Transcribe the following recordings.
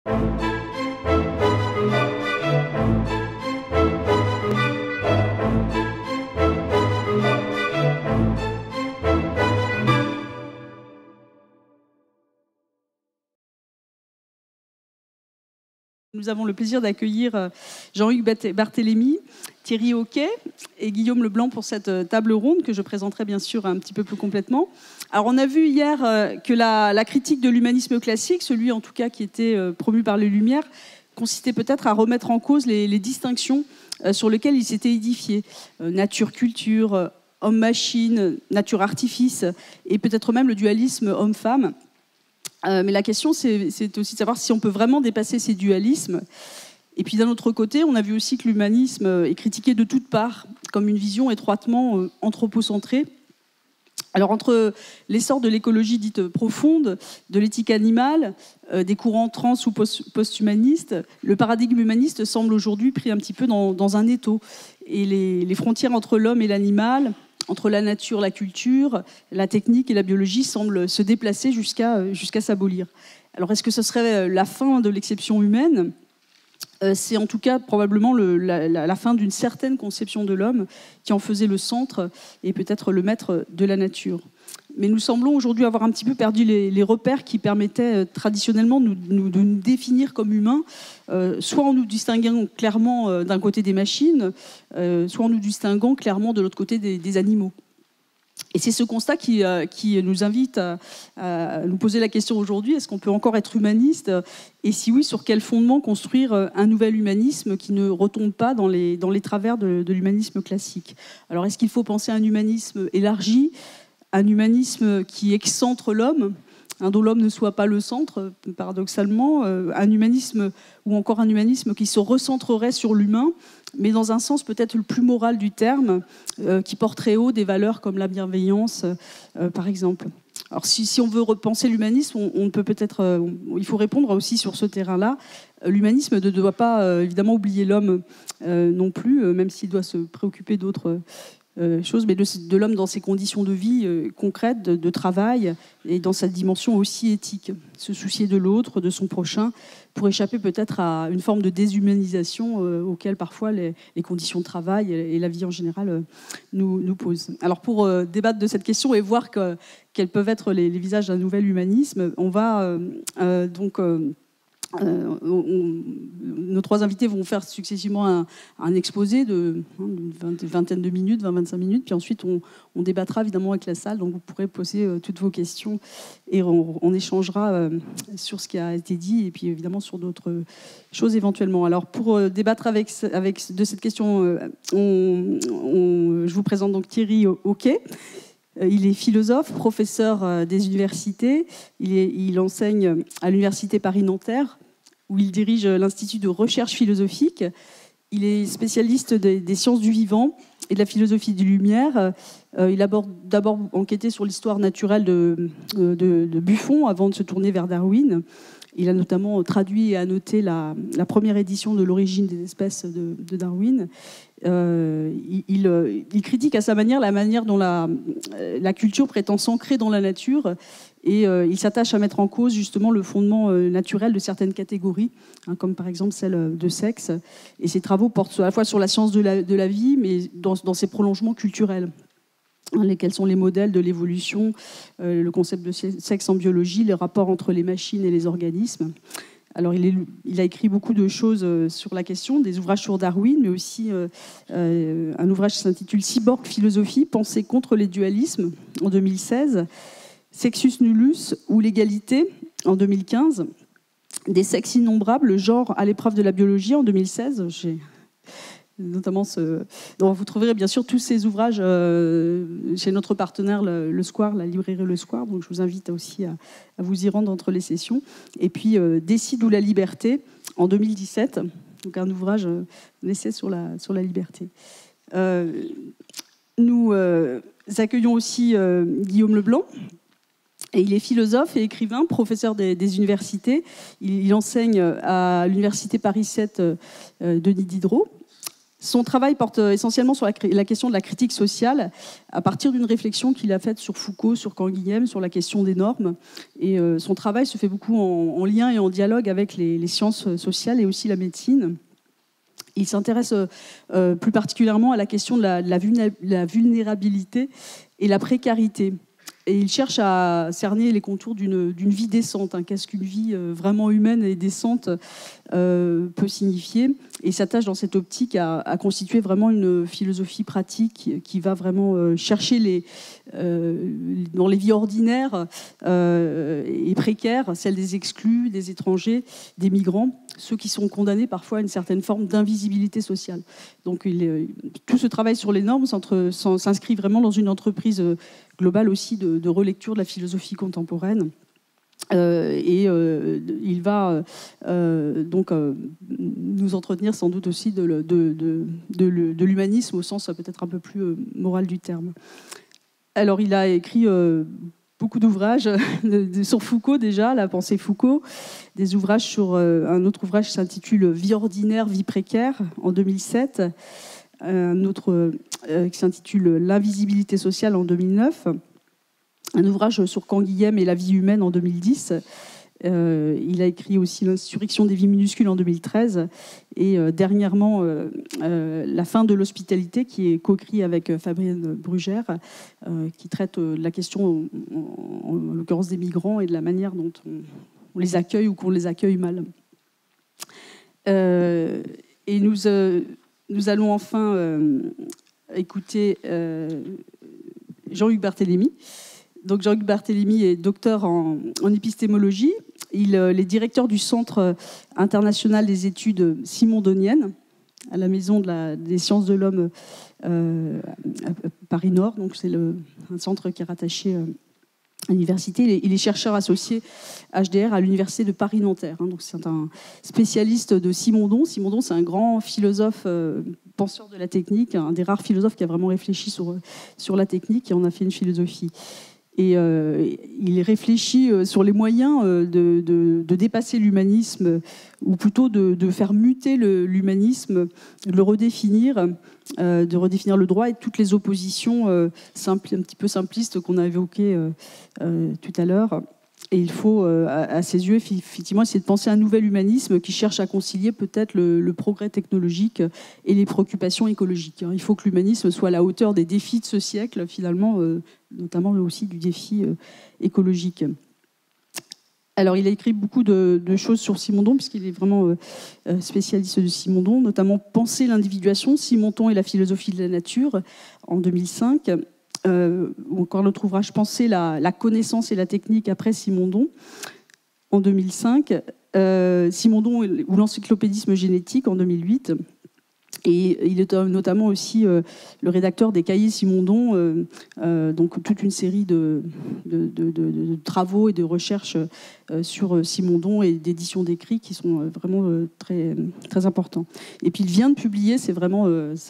Nous avons le plaisir d'accueillir Jean-Hugues Barthélémy, Thierry Auquet et Guillaume Leblanc pour cette table ronde que je présenterai bien sûr un petit peu plus complètement. Alors on a vu hier que la critique de l'humanisme classique, celui en tout cas qui était promu par les Lumières, consistait peut-être à remettre en cause les distinctions sur lesquelles il s'était édifié. Nature-culture, homme-machine, nature-artifice et peut-être même le dualisme homme-femme. Mais la question, c'est aussi de savoir si on peut vraiment dépasser ces dualismes. Et puis d'un autre côté, on a vu aussi que l'humanisme est critiqué de toutes parts, comme une vision étroitement anthropocentrée. Alors entre l'essor de l'écologie dite profonde, de l'éthique animale, des courants trans ou post-humanistes, le paradigme humaniste semble aujourd'hui pris un petit peu dans un étau. Et les frontières entre l'homme et l'animal, entre la nature, la culture, la technique et la biologie semblent se déplacer jusqu'à s'abolir. Alors est-ce que ce serait la fin de l'exception humaine ? C'est en tout cas probablement la fin d'une certaine conception de l'homme qui en faisait le centre et peut-être le maître de la nature. Mais nous semblons aujourd'hui avoir un petit peu perdu les repères qui permettaient traditionnellement de nous définir comme humains, soit en nous distinguant clairement d'un côté des machines, soit en nous distinguant clairement de l'autre côté des animaux. Et c'est ce constat qui nous invite à nous poser la question aujourd'hui, est-ce qu'on peut encore être humaniste ? Et si oui, sur quel fondement construire un nouvel humanisme qui ne retombe pas dans les travers de l'humanisme classique ? Alors est-ce qu'il faut penser à un humanisme élargi, un humanisme qui excentre l'homme, dont l'homme ne soit pas le centre, paradoxalement, un humanisme ou encore un humanisme qui se recentrerait sur l'humain, mais dans un sens peut-être le plus moral du terme, qui porterait haut des valeurs comme la bienveillance, par exemple. Alors si on veut repenser l'humanisme, on peut peut-être, il faut répondre aussi sur ce terrain-là. L'humanisme ne doit pas évidemment oublier l'homme non plus, même s'il doit se préoccuper d'autres choses, mais de l'homme dans ses conditions de vie concrètes, de travail, et dans sa dimension aussi éthique. Se soucier de l'autre, de son prochain, pour échapper peut-être à une forme de déshumanisation auquel parfois les conditions de travail et la vie en général nous posent. Alors pour débattre de cette question et voir quels peuvent être les visages d'un nouvel humanisme, on va nos trois invités vont faire successivement un exposé d'une vingtaine de minutes, 20-25 minutes, puis ensuite on débattra évidemment avec la salle, donc vous pourrez poser toutes vos questions et on échangera sur ce qui a été dit et puis évidemment sur d'autres choses éventuellement. Alors pour débattre de cette question, je vous présente donc Thierry Auquet. Il est philosophe, professeur des universités. Il enseigne à l'université Paris-Nanterre, où il dirige l'Institut de recherche philosophique. Il est spécialiste des sciences du vivant et de la philosophie des Lumières. Il a d'abord enquêté sur l'histoire naturelle de Buffon avant de se tourner vers Darwin. Il a notamment traduit et annoté la première édition de l'origine des espèces de Darwin. Il critique à sa manière la manière dont la culture prétend s'ancrer dans la nature et il s'attache à mettre en cause justement le fondement naturel de certaines catégories, comme par exemple celle de sexe. Et ses travaux portent à la fois sur la science de la vie, mais dans ses prolongements culturels. Lesquels sont les modèles de l'évolution, le concept de sexe en biologie, les rapports entre les machines et les organismes. Alors, il a écrit beaucoup de choses sur la question, des ouvrages sur Darwin, mais aussi un ouvrage qui s'intitule « Cyborg philosophie, pensée contre les dualismes » en 2016, « Sexus nullus ou l'égalité » en 2015, « Des sexes innombrables, le genre à l'épreuve de la biologie » en 2016. Notamment donc vous trouverez bien sûr tous ces ouvrages chez notre partenaire le Square, la librairie Le Square, donc je vous invite aussi à vous y rendre entre les sessions. Et puis Décide ou la liberté en 2017, donc un ouvrage, un essai sur la liberté. Nous accueillons aussi Guillaume Leblanc. Et il est philosophe et écrivain, professeur des universités. Il enseigne à l'université Paris 7 Denis Diderot. Son travail porte essentiellement sur la question de la critique sociale, à partir d'une réflexion qu'il a faite sur Foucault, sur Canguilhem, sur la question des normes. Et son travail se fait beaucoup en lien et en dialogue avec les sciences sociales et aussi la médecine. Il s'intéresse plus particulièrement à la question de la vulnérabilité et la précarité. Et il cherche à cerner les contours d'une vie décente. Qu'est-ce qu'une vie vraiment humaine et décente peut signifier. Et s'attache dans cette optique à constituer vraiment une philosophie pratique qui va vraiment chercher dans les vies ordinaires et précaires, celles des exclus, des étrangers, des migrants, ceux qui sont condamnés parfois à une certaine forme d'invisibilité sociale. Donc tout ce travail sur les normes s'inscrit vraiment dans une entreprise globale aussi de relecture de la philosophie contemporaine. Il va donc nous entretenir sans doute aussi de l'humanisme au sens peut-être un peu plus moral du terme. Alors il a écrit beaucoup d'ouvrages sur Foucault déjà, la pensée Foucault, des ouvrages sur un autre ouvrage qui s'intitule Vie ordinaire, vie précaire en 2007, un autre qui s'intitule L'invisibilité sociale en 2009. Un ouvrage sur Canguilhem et la vie humaine en 2010. Il a écrit aussi L'insurrection des vies minuscules en 2013. Et dernièrement, La fin de l'hospitalité, qui est co-écrit avec Fabienne Brugère, qui traite de la question, en l'occurrence des migrants, et de la manière dont on les accueille ou qu'on les accueille mal. Et nous allons enfin écouter Jean-Luc Barthélémy. Donc Jean-Luc Barthélémy est docteur en épistémologie. Il est directeur du Centre international des études simondoniennes à la Maison des sciences de l'homme à Paris-Nord. Donc c'est un centre qui est rattaché à l'université. Il est chercheur associé HDR à l'université de Paris-Nanterre. Donc c'est un spécialiste de Simondon. Simondon, c'est un grand philosophe, penseur de la technique, un des rares philosophes qui a vraiment réfléchi sur la technique et en a fait une philosophie. Et il réfléchit sur les moyens de dépasser l'humanisme, ou plutôt de faire muter l'humanisme, de le redéfinir, de redéfinir le droit et toutes les oppositions un petit peu simplistes qu'on a évoquées tout à l'heure. Et il faut, à ses yeux, effectivement, essayer de penser à un nouvel humanisme qui cherche à concilier peut-être le progrès technologique et les préoccupations écologiques. Il faut que l'humanisme soit à la hauteur des défis de ce siècle, finalement, notamment aussi du défi écologique. Alors, il a écrit beaucoup de choses sur Simondon, puisqu'il est vraiment spécialiste de Simondon, notamment Penser l'individuation, Simondon et la philosophie de la nature, en 2005. Ou encore notre ouvrage Penser la connaissance et la technique après Simondon, en 2005. Simondon ou l'encyclopédisme génétique, en 2008. Et il est notamment aussi le rédacteur des cahiers Simondon, donc toute une série de travaux et de recherches sur Simondon et d'éditions d'écrits qui sont vraiment très, très importants. Et puis il vient de publier, ça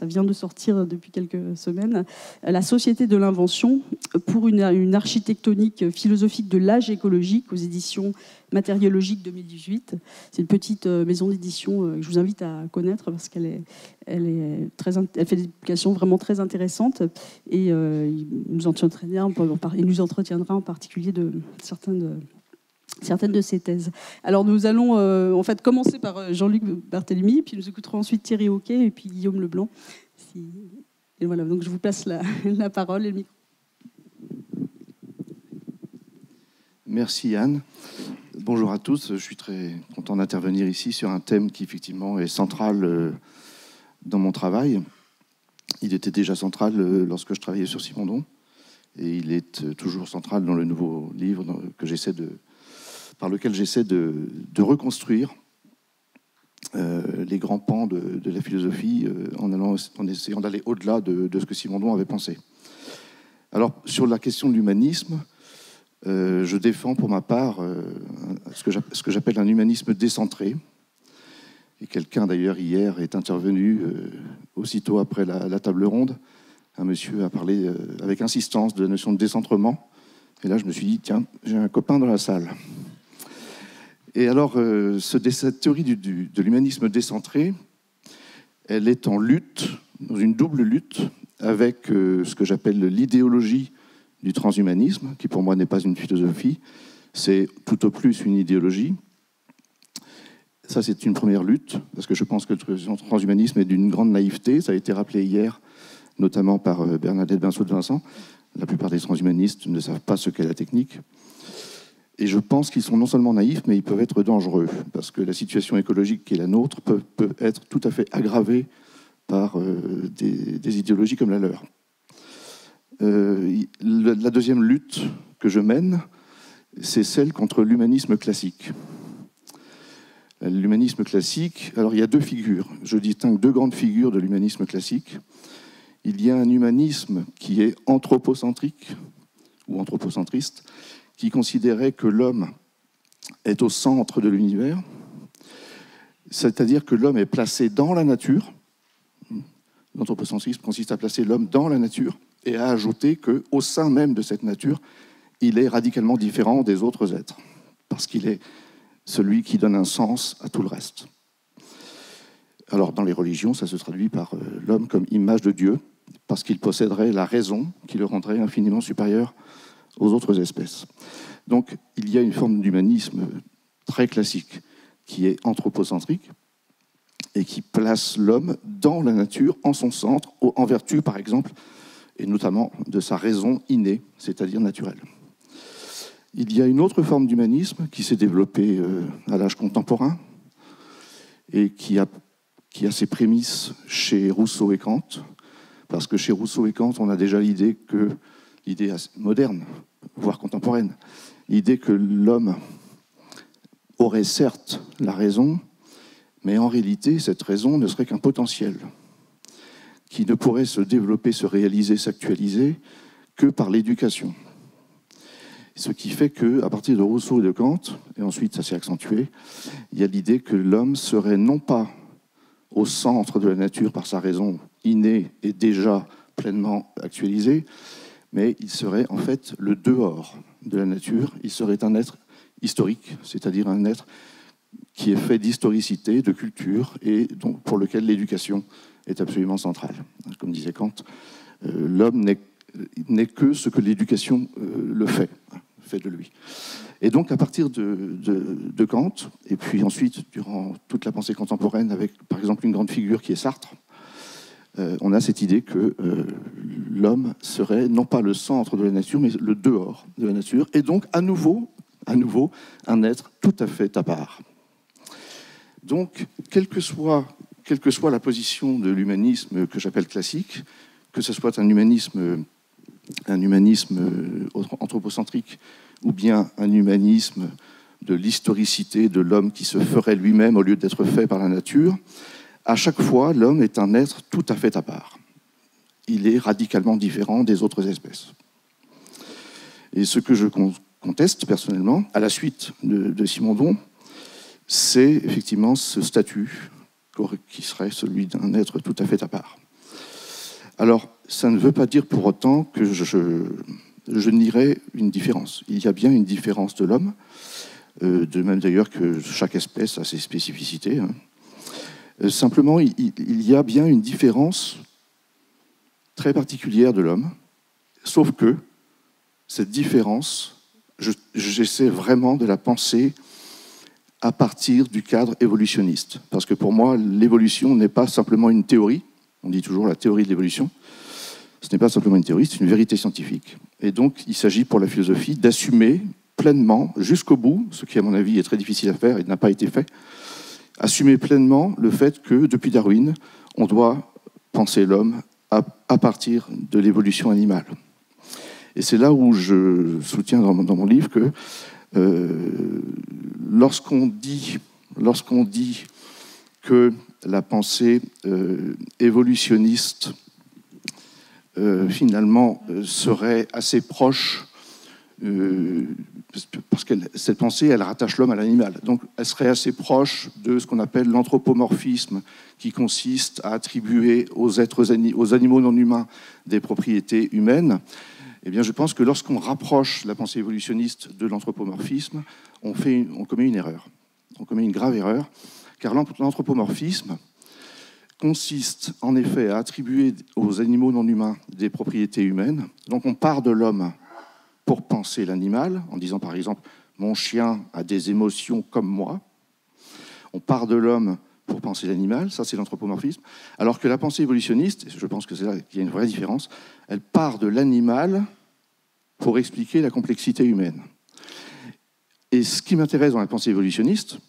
vient de sortir depuis quelques semaines, La Société de l'invention pour une architectonique philosophique de l'âge écologique aux éditions Matériologiques 2018. C'est une petite maison d'édition que je vous invite à connaître parce qu'elle fait des publications vraiment très intéressantes et il nous entretiendra en particulier de certaines de ses thèses. Alors nous allons en fait commencer par Jean-Luc Barthélémy, puis nous écouterons ensuite Thierry Auquet et puis Guillaume Leblanc. Et voilà, donc je vous passe la parole et le micro. Merci Anne. Bonjour à tous, je suis très content d'intervenir ici sur un thème qui effectivement est central dans mon travail. Il était déjà central lorsque je travaillais sur Simondon et il est toujours central dans le nouveau livre par lequel j'essaie de reconstruire les grands pans de la philosophie en essayant d'aller au-delà de ce que Simondon avait pensé. Alors sur la question de l'humanisme, je défends pour ma part ce que j'appelle un humanisme décentré. Et quelqu'un d'ailleurs hier est intervenu aussitôt après la table ronde. Un monsieur a parlé avec insistance de la notion de décentrement. Et là je me suis dit, tiens, j'ai un copain dans la salle. Et alors cette théorie de l'humanisme décentré, elle est en lutte, dans une double lutte, avec ce que j'appelle l'idéologie du transhumanisme, qui pour moi n'est pas une philosophie, c'est tout au plus une idéologie. Ça, c'est une première lutte, parce que je pense que le transhumanisme est d'une grande naïveté. Ça a été rappelé hier, notamment par Bernadette Binsaud de Vincent. La plupart des transhumanistes ne savent pas ce qu'est la technique. Et je pense qu'ils sont non seulement naïfs, mais ils peuvent être dangereux, parce que la situation écologique qui est la nôtre peut être tout à fait aggravée par des idéologies comme la leur. La deuxième lutte que je mène, c'est celle contre l'humanisme classique. L'humanisme classique, alors il y a deux figures. Je distingue deux grandes figures de l'humanisme classique. Il y a un humanisme qui est anthropocentrique ou anthropocentriste, qui considérait que l'homme est au centre de l'univers, c'est-à-dire que l'homme est placé dans la nature. L'anthropocentrisme consiste à placer l'homme dans la nature et à ajouter qu'au sein même de cette nature, il est radicalement différent des autres êtres, parce qu'il est celui qui donne un sens à tout le reste. Alors, dans les religions, ça se traduit par l'homme comme image de Dieu, parce qu'il posséderait la raison qui le rendrait infiniment supérieur aux autres espèces. Donc, il y a une forme d'humanisme très classique qui est anthropocentrique et qui place l'homme dans la nature, en son centre, en vertu, par exemple, et notamment de sa raison innée, c'est-à-dire naturelle. Il y a une autre forme d'humanisme qui s'est développée à l'âge contemporain et qui a ses prémices chez Rousseau et Kant, parce que chez Rousseau et Kant, on a déjà l'idée moderne, voire contemporaine, l'idée que l'homme aurait certes la raison, mais en réalité, cette raison ne serait qu'un potentiel qui ne pourrait se développer, se réaliser, s'actualiser que par l'éducation. Ce qui fait qu'à partir de Rousseau et de Kant, et ensuite ça s'est accentué, il y a l'idée que l'homme serait non pas au centre de la nature par sa raison innée et déjà pleinement actualisée, mais il serait en fait le dehors de la nature. Il serait un être historique, c'est-à-dire un être qui est fait d'historicité, de culture, et donc pour lequel l'éducation est absolument centrale. Comme disait Kant, l'homme n'est que ce que l'éducation le fait de lui. Et donc, à partir de Kant, et puis ensuite, durant toute la pensée contemporaine, avec par exemple une grande figure qui est Sartre, on a cette idée que l'homme serait non pas le centre de la nature, mais le dehors de la nature, et donc à nouveau un être tout à fait à part. Donc, quelle que soit la position de l'humanisme que j'appelle classique, que ce soit un humanisme anthropocentrique ou bien un humanisme de l'historicité de l'homme qui se ferait lui-même au lieu d'être fait par la nature, à chaque fois, l'homme est un être tout à fait à part. Il est radicalement différent des autres espèces. Et ce que je conteste personnellement, à la suite de Simondon, c'est effectivement ce statut qui serait celui d'un être tout à fait à part. Alors, ça ne veut pas dire pour autant que je nierais une différence. Il y a bien une différence de l'homme, de même d'ailleurs que chaque espèce a ses spécificités. Simplement, il y a bien une différence très particulière de l'homme, sauf que cette différence, j'essaie vraiment de la penser à partir du cadre évolutionniste. Parce que pour moi, l'évolution n'est pas simplement une théorie. On dit toujours la théorie de l'évolution. Ce n'est pas simplement une théorie, c'est une vérité scientifique. Et donc, il s'agit pour la philosophie d'assumer pleinement, jusqu'au bout, ce qui à mon avis est très difficile à faire et n'a pas été fait, assumer pleinement le fait que, depuis Darwin, on doit penser l'homme à partir de l'évolution animale. Et c'est là où je soutiens dans mon livre que lorsqu'on dit que la pensée évolutionniste finalement serait assez proche, parce que cette pensée, elle rattache l'homme à l'animal. Donc, elle serait assez proche de ce qu'on appelle l'anthropomorphisme, qui consiste à attribuer aux animaux non humains des propriétés humaines. Eh bien, je pense que lorsqu'on rapproche la pensée évolutionniste de l'anthropomorphisme, on commet une erreur. On commet une grave erreur, car l'anthropomorphisme consiste en effet à attribuer aux animaux non humains des propriétés humaines. Donc on part de l'homme pour penser l'animal, en disant par exemple « mon chien a des émotions comme moi ». On part de l'homme pour penser l'animal, ça c'est l'anthropomorphisme, alors que la pensée évolutionniste, je pense que c'est là qu'il y a une vraie différence, elle part de l'animal pour expliquer la complexité humaine. Et ce qui m'intéresse dans la pensée évolutionniste,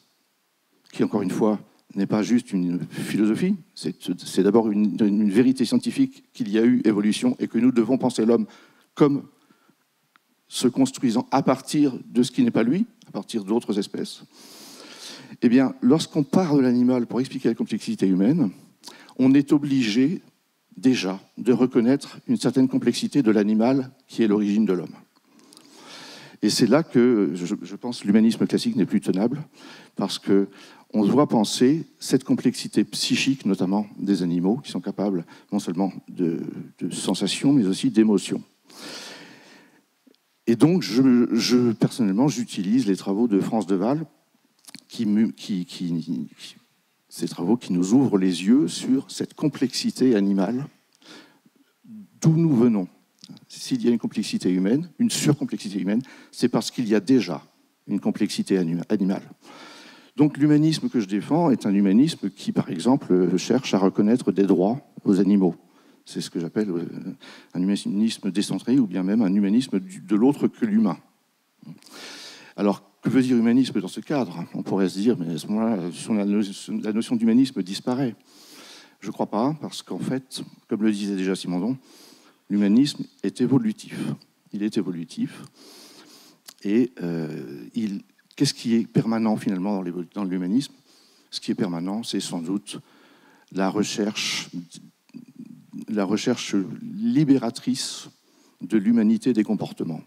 qui encore une fois n'est pas juste une philosophie, c'est d'abord une vérité scientifique qu'il y a eu évolution et que nous devons penser l'homme comme se construisant à partir de ce qui n'est pas lui, à partir d'autres espèces. Eh bien, lorsqu'on part de l'animal pour expliquer la complexité humaine, on est obligé déjà de reconnaître une certaine complexité de l'animal qui est l'origine de l'homme. Et c'est là que je pense que l'humanisme classique n'est plus tenable, parce qu'on doit penser cette complexité psychique, notamment des animaux, qui sont capables non seulement de sensations, mais aussi d'émotions. Et donc, personnellement, j'utilise les travaux de France Deval, ces travaux qui nous ouvrent les yeux sur cette complexité animale, d'où nous venons. S'il y a une complexité humaine, une surcomplexité humaine, c'est parce qu'il y a déjà une complexité animale. Donc l'humanisme que je défends est un humanisme qui, par exemple, cherche à reconnaître des droits aux animaux. C'est ce que j'appelle un humanisme décentré, ou bien même un humanisme de l'autre que l'humain. Alors, que veut dire humanisme dans ce cadre? On pourrait se dire, mais à ce moment-là, la notion d'humanisme disparaît. Je ne crois pas, parce qu'en fait, comme le disait déjà Simondon, l'humanisme est évolutif. Il est évolutif. Et qu'est-ce qui est permanent finalement dans l'humanisme? Ce qui est permanent, c'est sans doute la recherche libératrice de l'humanité des comportements.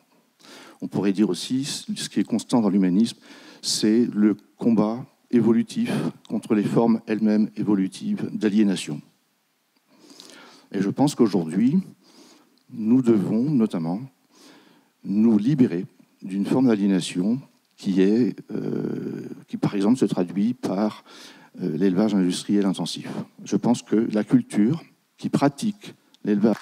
On pourrait dire aussi, ce qui est constant dans l'humanisme, c'est le combat évolutif contre les formes elles-mêmes évolutives d'aliénation. Et je pense qu'aujourd'hui, nous devons notamment nous libérer d'une forme d'aliénation qui, par exemple, se traduit par l'élevage industriel intensif. Je pense que la culture qui pratique l'élevage...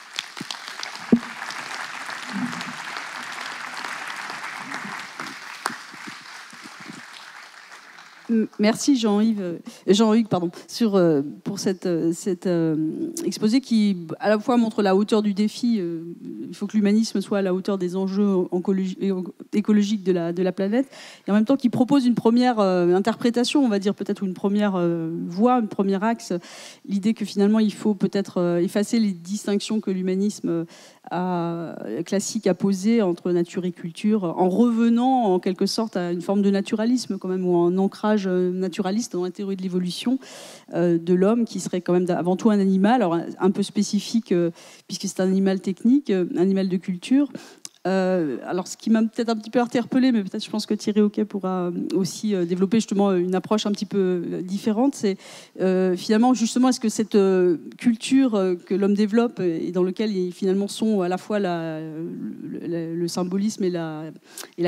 Merci Jean-Hugues pour cet exposé qui à la fois montre la hauteur du défi. Il faut que l'humanisme soit à la hauteur des enjeux écologiques de la planète, et en même temps qui propose une première interprétation, on va dire peut-être une première voie, un premier axe, l'idée que finalement il faut peut-être effacer les distinctions que l'humanisme classique à poser entre nature et culture, en revenant en quelque sorte à une forme de naturalisme quand même, ou un ancrage naturaliste dans la théorie de l'évolution de l'homme, qui serait quand même avant tout un animal, alors un peu spécifique puisque c'est un animal technique, un animal de culture. Alors ce qui m'a peut-être un petit peu interpellée, mais peut-être je pense que Thierry Auquet pourra aussi développer justement une approche un petit peu différente, c'est finalement justement est-ce que cette culture que l'homme développe et dans laquelle finalement sont à la fois le symbolisme et la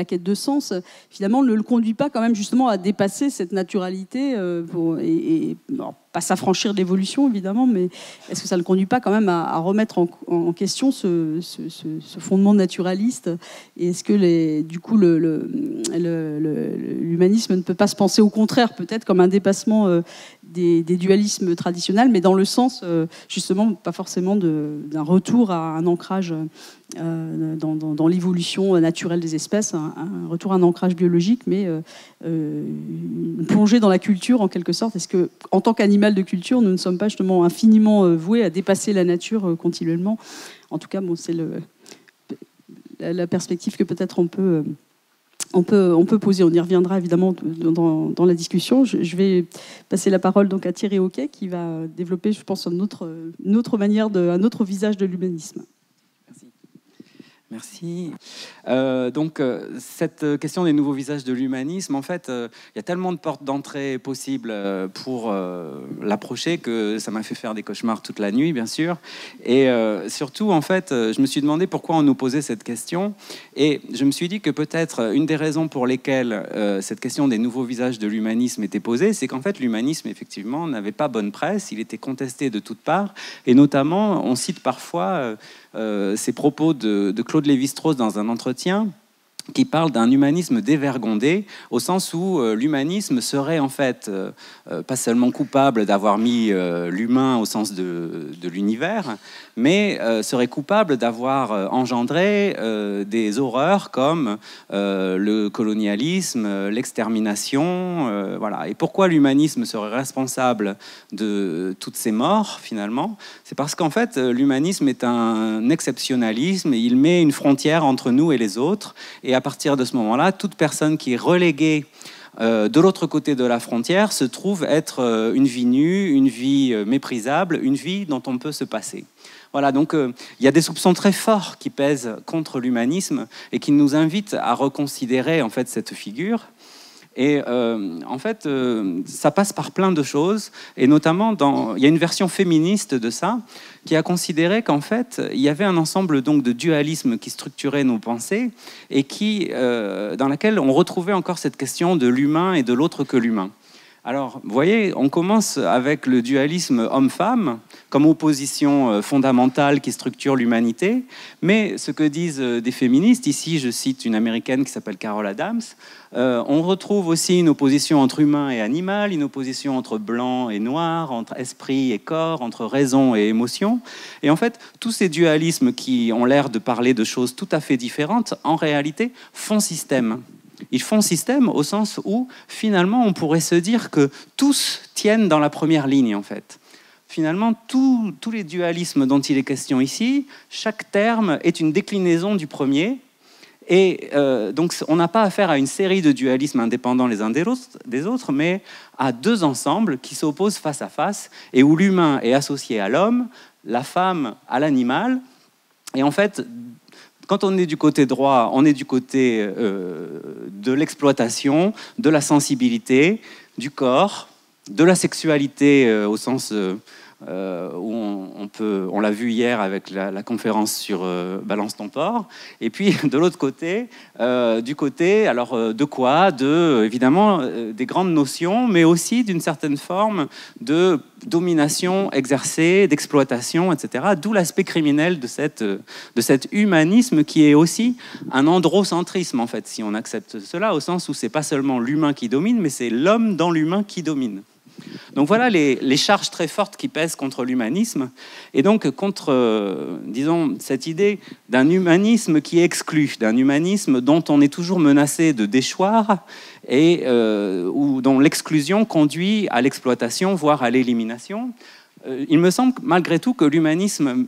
quête de sens, finalement ne le conduit pas quand même justement à dépasser cette naturalité bon, pas s'affranchir de l'évolution évidemment, mais est-ce que ça ne le conduit pas quand même à remettre en question ce fondement naturaliste? Et est-ce que du coup l'humanisme ne peut pas se penser au contraire peut-être comme un dépassement des dualismes traditionnels, mais dans le sens justement pas forcément d'un retour à un ancrage dans l'évolution naturelle des espèces, un retour à un ancrage biologique, mais une plongée dans la culture en quelque sorte? Est-ce que en tant qu'animal de culture, nous ne sommes pas justement infiniment voués à dépasser la nature continuellement? En tout cas, bon, c'est la perspective que peut-être on peut poser. On y reviendra évidemment dans la discussion. Je vais passer la parole donc à Thierry Auquet qui va développer, je pense, une autre manière, un autre visage de l'humanisme. Merci. Cette question des nouveaux visages de l'humanisme, en fait, il y a tellement de portes d'entrée possibles pour l'approcher que ça m'a fait faire des cauchemars toute la nuit, bien sûr. Et surtout, en fait, je me suis demandé pourquoi on nous posait cette question. Et je me suis dit que peut-être une des raisons pour lesquelles cette question des nouveaux visages de l'humanisme était posée, c'est qu'en fait, l'humanisme, effectivement, n'avait pas bonne presse. Il était contesté de toutes parts. Et notamment, on cite parfois ces propos de Claude Lévi-Strauss dans un entretien qui parle d'un humanisme dévergondé, au sens où l'humanisme serait en fait pas seulement coupable d'avoir mis l'humain au sens de l'univers, mais serait coupable d'avoir engendré des horreurs comme le colonialisme, l'extermination, voilà. Et pourquoi l'humanisme serait responsable de toutes ces morts, finalement? C'est parce qu'en fait, l'humanisme est un exceptionnalisme, et il met une frontière entre nous et les autres, et à partir de ce moment-là, toute personne qui est reléguée de l'autre côté de la frontière se trouve être une vie nue, une vie méprisable, une vie dont on peut se passer. Voilà, donc il y a des soupçons très forts qui pèsent contre l'humanisme et qui nous invitent à reconsidérer en fait cette figure. Et en fait, ça passe par plein de choses, et notamment, il y a une version féministe de ça, qui a considéré qu'en fait, il y avait un ensemble donc, de dualismes qui structuraient nos pensées, et dans laquelle on retrouvait encore cette question de l'humain et de l'autre que l'humain. Alors, vous voyez, on commence avec le dualisme homme-femme comme opposition fondamentale qui structure l'humanité. Mais ce que disent des féministes, ici je cite une américaine qui s'appelle Carol Adams, on retrouve aussi une opposition entre humain et animal, une opposition entre blanc et noir, entre esprit et corps, entre raison et émotion. Et en fait, tous ces dualismes qui ont l'air de parler de choses tout à fait différentes, en réalité, font système. Ils font système au sens où, finalement, on pourrait se dire que tous tiennent dans la première ligne, en fait. Finalement, tous les dualismes dont il est question ici, chaque terme est une déclinaison du premier. Et donc, on n'a pas affaire à une série de dualismes indépendants les uns des autres, mais à deux ensembles qui s'opposent face à face, et où l'humain est associé à l'homme, la femme à l'animal. Et en fait, quand on est du côté droit, on est du côté de l'exploitation, de la sensibilité, du corps, de la sexualité au sens où on l'a vu hier avec la conférence sur Balance ton porc. Et puis de l'autre côté, du côté, alors de quoi? Évidemment, des grandes notions, mais aussi d'une certaine forme de domination exercée, d'exploitation, etc. D'où l'aspect criminel de cet humanisme qui est aussi un androcentrisme, en fait, si on accepte cela, au sens où c'est pas seulement l'humain qui domine, mais c'est l'homme dans l'humain qui domine. Donc voilà les charges très fortes qui pèsent contre l'humanisme, et donc contre, disons, cette idée d'un humanisme qui exclut, d'un humanisme dont on est toujours menacé de déchoir, et ou dont l'exclusion conduit à l'exploitation, voire à l'élimination. Il me semble malgré tout que l'humanisme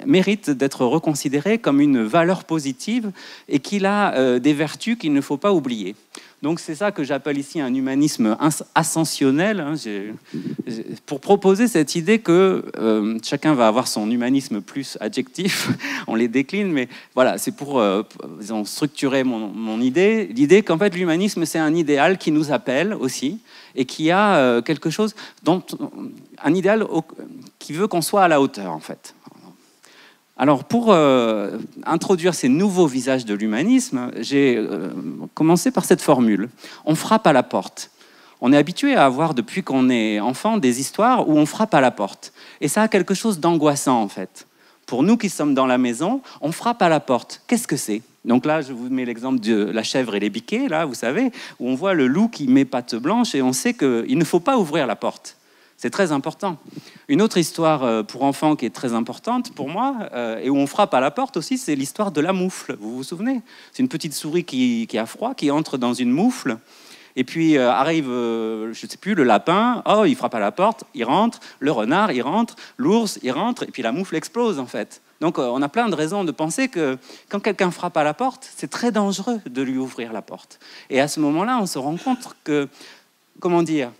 mérite d'être reconsidéré comme une valeur positive, et qu'il a des vertus qu'il ne faut pas oublier. Donc c'est ça que j'appelle ici un humanisme ascensionnel, hein, pour proposer cette idée que chacun va avoir son humanisme plus adjectif, on les décline, mais voilà, c'est pour disons, structurer mon idée, l'idée qu'en fait l'humanisme c'est un idéal qui nous appelle aussi, et qui a quelque chose, un idéal qui veut qu'on soit à la hauteur en fait. Alors, pour introduire ces nouveaux visages de l'humanisme, j'ai commencé par cette formule. On frappe à la porte. On est habitué à avoir, depuis qu'on est enfant, des histoires où on frappe à la porte. Et ça a quelque chose d'angoissant, en fait. Pour nous qui sommes dans la maison, on frappe à la porte. Qu'est-ce que c'est? Donc là, je vous mets l'exemple de la chèvre et les biquets, là, vous savez, où on voit le loup qui met patte blanche et on sait qu'il ne faut pas ouvrir la porte. C'est très important. Une autre histoire pour enfants qui est très importante pour moi, et où on frappe à la porte aussi, c'est l'histoire de la moufle. Vous vous souvenez? C'est une petite souris qui a froid, qui entre dans une moufle, et puis arrive, je ne sais plus, le lapin, oh, il frappe à la porte, il rentre, le renard, il rentre, l'ours, il rentre, et puis la moufle explose, en fait. Donc on a plein de raisons de penser que quand quelqu'un frappe à la porte, c'est très dangereux de lui ouvrir la porte. Et à ce moment-là, on se rend compte que, comment dire,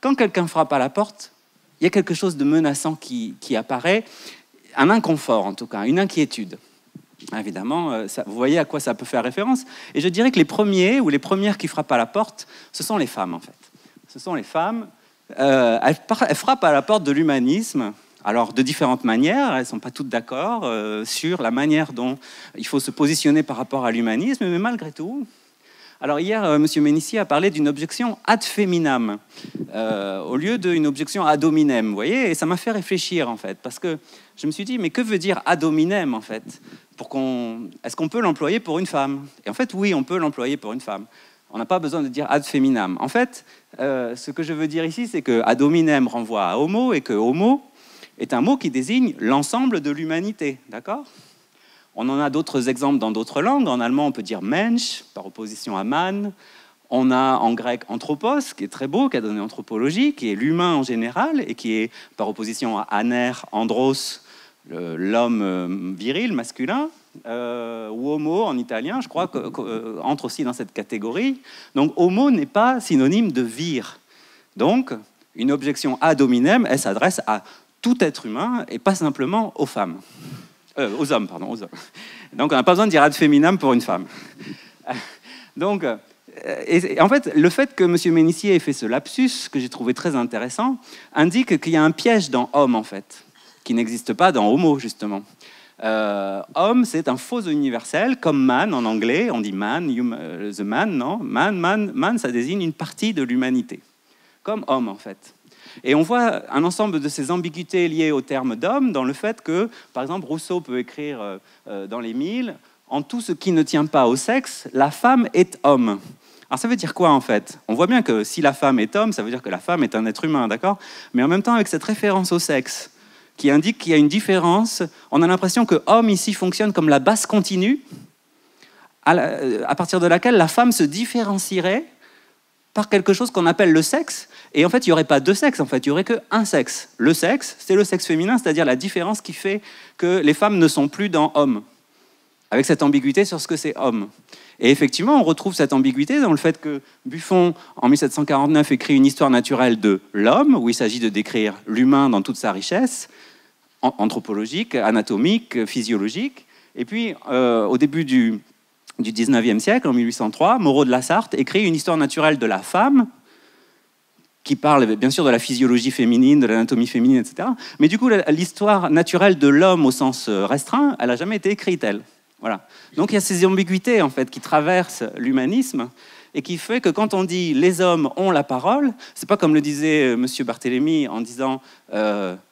quand quelqu'un frappe à la porte, il y a quelque chose de menaçant qui apparaît, un inconfort en tout cas, une inquiétude. Évidemment, vous voyez à quoi ça peut faire référence. Et je dirais que les premiers ou les premières qui frappent à la porte, ce sont les femmes, en fait. Ce sont les femmes. Elles frappent à la porte de l'humanisme. Alors, de différentes manières, elles ne sont pas toutes d'accord sur la manière dont il faut se positionner par rapport à l'humanisme, mais malgré tout... Alors hier, M. Ménissier a parlé d'une objection ad feminam, au lieu d'une objection ad hominem, vous voyez, et ça m'a fait réfléchir, en fait, parce que je me suis dit, mais que veut dire ad hominem, en fait? Est-ce qu'on peut l'employer pour une femme? Et en fait, oui, on peut l'employer pour une femme. On n'a pas besoin de dire ad feminam. En fait, ce que je veux dire ici, c'est que ad hominem renvoie à homo, et que homo est un mot qui désigne l'ensemble de l'humanité, d'accord? On en a d'autres exemples dans d'autres langues. En allemand, on peut dire Mensch, par opposition à man. On a en grec anthropos, qui est très beau, qui a donné anthropologie, qui est l'humain en général, et qui est par opposition à aner, andros, l'homme viril, masculin, ou homo en italien, je crois, entre aussi dans cette catégorie. Donc homo n'est pas synonyme de vir. Donc, une objection ad hominem, elle s'adresse à tout être humain, et pas simplement aux femmes. Aux hommes, pardon, aux hommes. Donc, on n'a pas besoin de dire ad feminam pour une femme. Donc, et en fait, le fait que M. Ménissier ait fait ce lapsus, que j'ai trouvé très intéressant, indique qu'il y a un piège dans homme, en fait, qui n'existe pas dans homo, justement. Homme, c'est un faux universel, comme man en anglais, on dit man, the man, non? Man, ça désigne une partie de l'humanité, comme homme, en fait. Et on voit un ensemble de ces ambiguïtés liées au terme d'homme dans le fait que, par exemple, Rousseau peut écrire dans les Mille, « En tout ce qui ne tient pas au sexe, la femme est homme ». Alors ça veut dire quoi en fait? On voit bien que si la femme est homme, ça veut dire que la femme est un être humain, d'accord? Mais en même temps, avec cette référence au sexe, qui indique qu'il y a une différence, on a l'impression que homme ici fonctionne comme la base continue, à partir de laquelle la femme se différencierait par quelque chose qu'on appelle le sexe. Et en fait, il n'y aurait pas deux sexes, en fait, il n'y aurait qu'un sexe. Le sexe, c'est le sexe féminin, c'est-à-dire la différence qui fait que les femmes ne sont plus dans homme, avec cette ambiguïté sur ce que c'est homme. Et effectivement, on retrouve cette ambiguïté dans le fait que Buffon, en 1749, écrit une histoire naturelle de l'homme, où il s'agit de décrire l'humain dans toute sa richesse, anthropologique, anatomique, physiologique. Et puis, au début du 19e siècle, en 1803, Moreau de la Sarthe écrit une histoire naturelle de la femme, qui parle bien sûr de la physiologie féminine, de l'anatomie féminine, etc. Mais du coup, l'histoire naturelle de l'homme au sens restreint, elle n'a jamais été écrite, elle. Voilà. Donc il y a ces ambiguïtés en fait, qui traversent l'humanisme et qui fait que quand on dit « les hommes ont la parole », c'est pas comme le disait M. Barthélemy en disant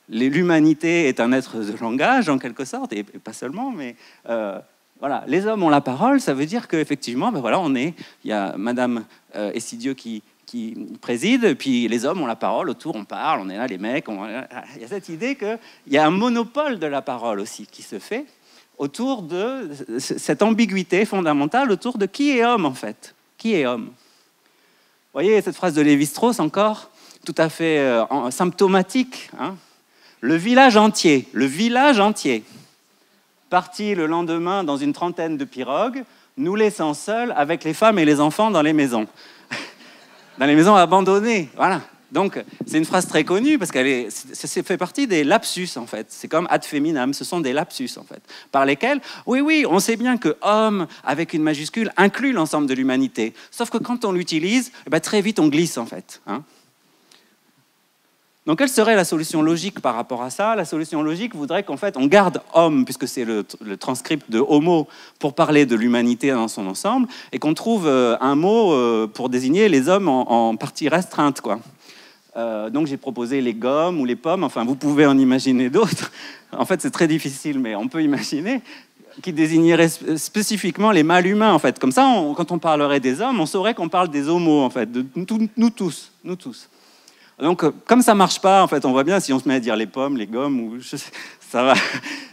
l'humanité est un être de langage, en quelque sorte, et pas seulement, mais... Voilà, les hommes ont la parole, ça veut dire qu'effectivement, ben voilà, il y a Madame Essidieu qui préside, puis les hommes ont la parole, autour on parle, on est là, les mecs, il y a cette idée qu'il y a un monopole de la parole aussi qui se fait autour de cette ambiguïté fondamentale autour de qui est homme en fait. Qui est homme? Vous voyez cette phrase de Lévi-Strauss encore, tout à fait symptomatique, hein? Le village entier, parti le lendemain dans une trentaine de pirogues, nous laissant seuls avec les femmes et les enfants dans les maisons. Dans les maisons abandonnées, voilà. Donc, c'est une phrase très connue parce ça fait partie des lapsus, en fait. C'est comme ad feminam, ce sont des lapsus, en fait, par lesquels, oui, on sait bien que homme, avec une majuscule, inclut l'ensemble de l'humanité. Sauf que quand on l'utilise, très vite, on glisse, en fait. Hein. Donc, quelle serait la solution logique par rapport à ça? La solution logique voudrait qu'en fait, on garde homme, puisque c'est le transcript de homo, pour parler de l'humanité dans son ensemble, et qu'on trouve un mot pour désigner les hommes en partie restreinte, quoi. Donc, j'ai proposé les gommes ou les pommes, enfin, vous pouvez en imaginer d'autres. En fait, c'est très difficile, mais on peut imaginer, qui désignerait spécifiquement les mâles humains, en fait. Comme ça, quand on parlerait des hommes, on saurait qu'on parle des homos, en fait, de nous tous. Donc, comme ça marche pas, en fait, on voit bien si on se met à dire les pommes, les gommes, ça va.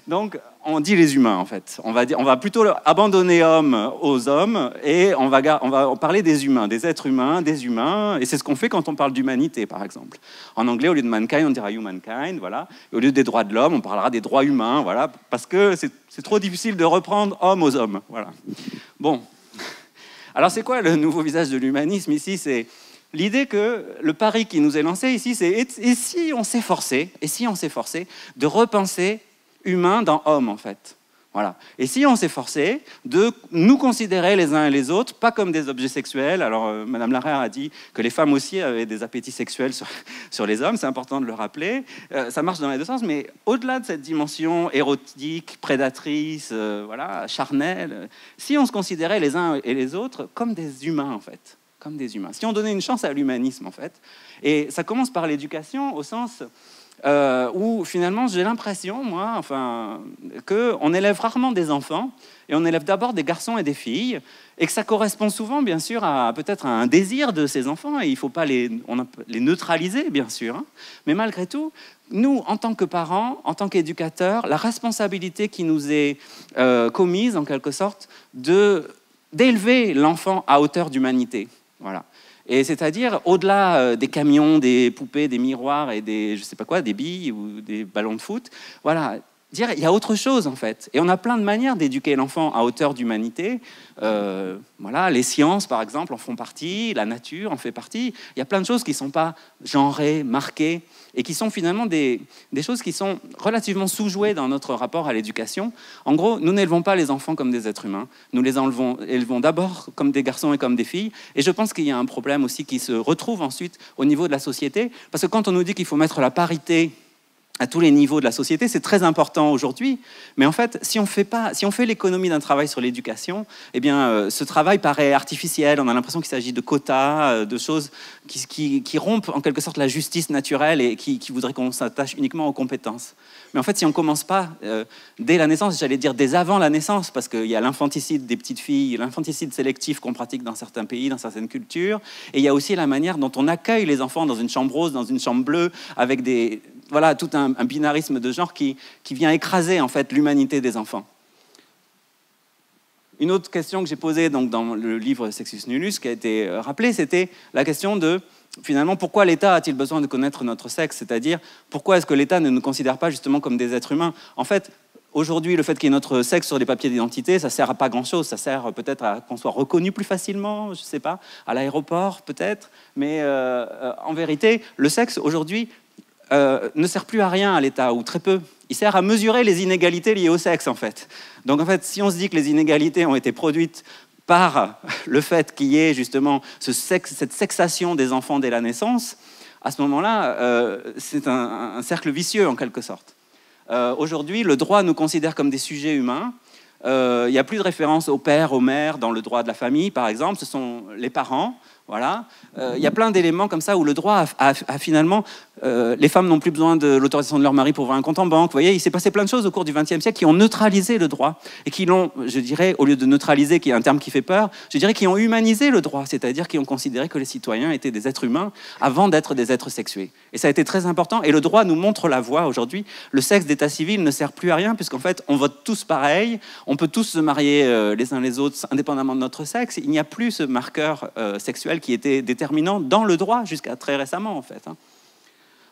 Donc, on dit les humains, en fait. On va plutôt abandonner homme aux hommes et on va parler des humains, des êtres humains, des humains. Et c'est ce qu'on fait quand on parle d'humanité, par exemple. En anglais, au lieu de mankind, on dira humankind, voilà. Et au lieu des droits de l'homme, on parlera des droits humains, voilà. Parce que c'est trop difficile de reprendre homme aux hommes, voilà. Bon. Alors, c'est quoi le nouveau visage de l'humanisme ici? C'est l'idée que le pari qui nous est lancé ici, c'est et si on s'efforçait de repenser humain dans homme, en fait, Voilà. Et si on s'efforçait de nous considérer les uns et les autres, pas comme des objets sexuels, alors Madame Larère a dit que les femmes aussi avaient des appétits sexuels sur les hommes, c'est important de le rappeler, ça marche dans les deux sens, mais au-delà de cette dimension érotique, prédatrice, voilà, charnelle, si on se considérait les uns et les autres comme des humains, en fait, comme des humains, si on donnait une chance à l'humanisme, en fait, et ça commence par l'éducation au sens... où finalement j'ai l'impression, moi, enfin, qu'on élève rarement des enfants, et on élève d'abord des garçons et des filles, et que ça correspond souvent, bien sûr, à peut-être à un désir de ces enfants, et il ne faut pas les neutraliser, bien sûr, hein, mais malgré tout, nous, en tant que parents, en tant qu'éducateurs, la responsabilité qui nous est commise, en quelque sorte, d'élever l'enfant à hauteur d'humanité. Voilà. Et c'est-à-dire, au-delà des camions, des poupées, des miroirs et des, je sais pas quoi, des billes ou des ballons de foot, voilà, dire il y a autre chose en fait. Et on a plein de manières d'éduquer l'enfant à hauteur d'humanité. Voilà, les sciences, par exemple, en font partie, la nature en fait partie. Il y a plein de choses qui ne sont pas genrées, marquées, et qui sont finalement des choses qui sont relativement sous-jouées dans notre rapport à l'éducation. En gros, nous n'élevons pas les enfants comme des êtres humains. Nous les élevons d'abord comme des garçons et comme des filles. Et je pense qu'il y a un problème aussi qui se retrouve ensuite au niveau de la société. Parce que quand on nous dit qu'il faut mettre la parité à tous les niveaux de la société, c'est très important aujourd'hui. Mais en fait, si on fait l'économie d'un travail sur l'éducation, eh bien, ce travail paraît artificiel. On a l'impression qu'il s'agit de quotas, de choses qui rompent en quelque sorte la justice naturelle et qui voudraient qu'on s'attache uniquement aux compétences. Mais en fait, si on ne commence pas dès la naissance, j'allais dire dès avant la naissance, parce qu'il y a l'infanticide des petites filles, l'infanticide sélectif qu'on pratique dans certains pays, dans certaines cultures, et il y a aussi la manière dont on accueille les enfants dans une chambre rose, dans une chambre bleue, avec voilà, tout un binarisme de genre qui vient écraser en fait l'humanité des enfants. Une autre question que j'ai posée donc, dans le livre Sexus Nullus, qui a été rappelée, c'était la question de, finalement, pourquoi l'État a-t-il besoin de connaître notre sexe? C'est-à-dire, pourquoi est-ce que l'État ne nous considère pas justement comme des êtres humains? En fait, aujourd'hui, le fait qu'il y ait notre sexe sur les papiers d'identité, ça ne sert à pas grand-chose. Ça sert peut-être à qu'on soit reconnu plus facilement, je ne sais pas, à l'aéroport peut-être. Mais en vérité, le sexe, aujourd'hui, ne sert plus à rien à l'État, ou très peu. Il sert à mesurer les inégalités liées au sexe, en fait. Donc, en fait, si on se dit que les inégalités ont été produites par le fait qu'il y ait justement cette sexation des enfants dès la naissance, à ce moment-là, c'est un cercle vicieux, en quelque sorte. Aujourd'hui, le droit nous considère comme des sujets humains. Il n'y a plus de référence au père, aux mères dans le droit de la famille, par exemple. Ce sont les parents. Voilà. Il y a plein d'éléments comme ça où le droit a finalement... les femmes n'ont plus besoin de l'autorisation de leur mari pour ouvrir un compte en banque. Vous voyez, il s'est passé plein de choses au cours du XXe siècle qui ont neutralisé le droit et qui l'ont, je dirais, au lieu de neutraliser, qui est un terme qui fait peur, je dirais qui ont humanisé le droit, c'est-à-dire qui ont considéré que les citoyens étaient des êtres humains avant d'être des êtres sexués. Et ça a été très important. Et le droit nous montre la voie aujourd'hui. Le sexe d'état civil ne sert plus à rien puisqu'en fait, on vote tous pareil, on peut tous se marier les uns les autres indépendamment de notre sexe. Il n'y a plus ce marqueur sexuel qui était déterminant dans le droit jusqu'à très récemment, en fait.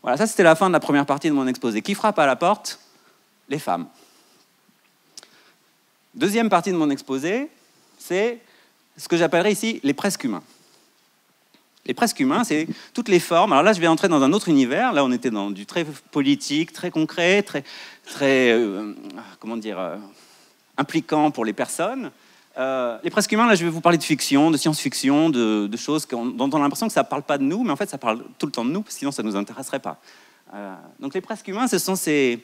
Voilà, ça c'était la fin de la première partie de mon exposé. Qui frappe à la porte? Les femmes. Deuxième partie de mon exposé, c'est ce que j'appellerais ici les presque humains. Les presque humains, c'est toutes les formes. Alors là, je vais entrer dans un autre univers. Là, on était dans du très politique, très concret, très comment dire, impliquant pour les personnes. Les presque humains, là, je vais vous parler de fiction, de science-fiction, de choses dont on a l'impression que ça ne parle pas de nous, mais en fait, ça parle tout le temps de nous, sinon ça ne nous intéresserait pas. Donc les presque humains, ce sont ces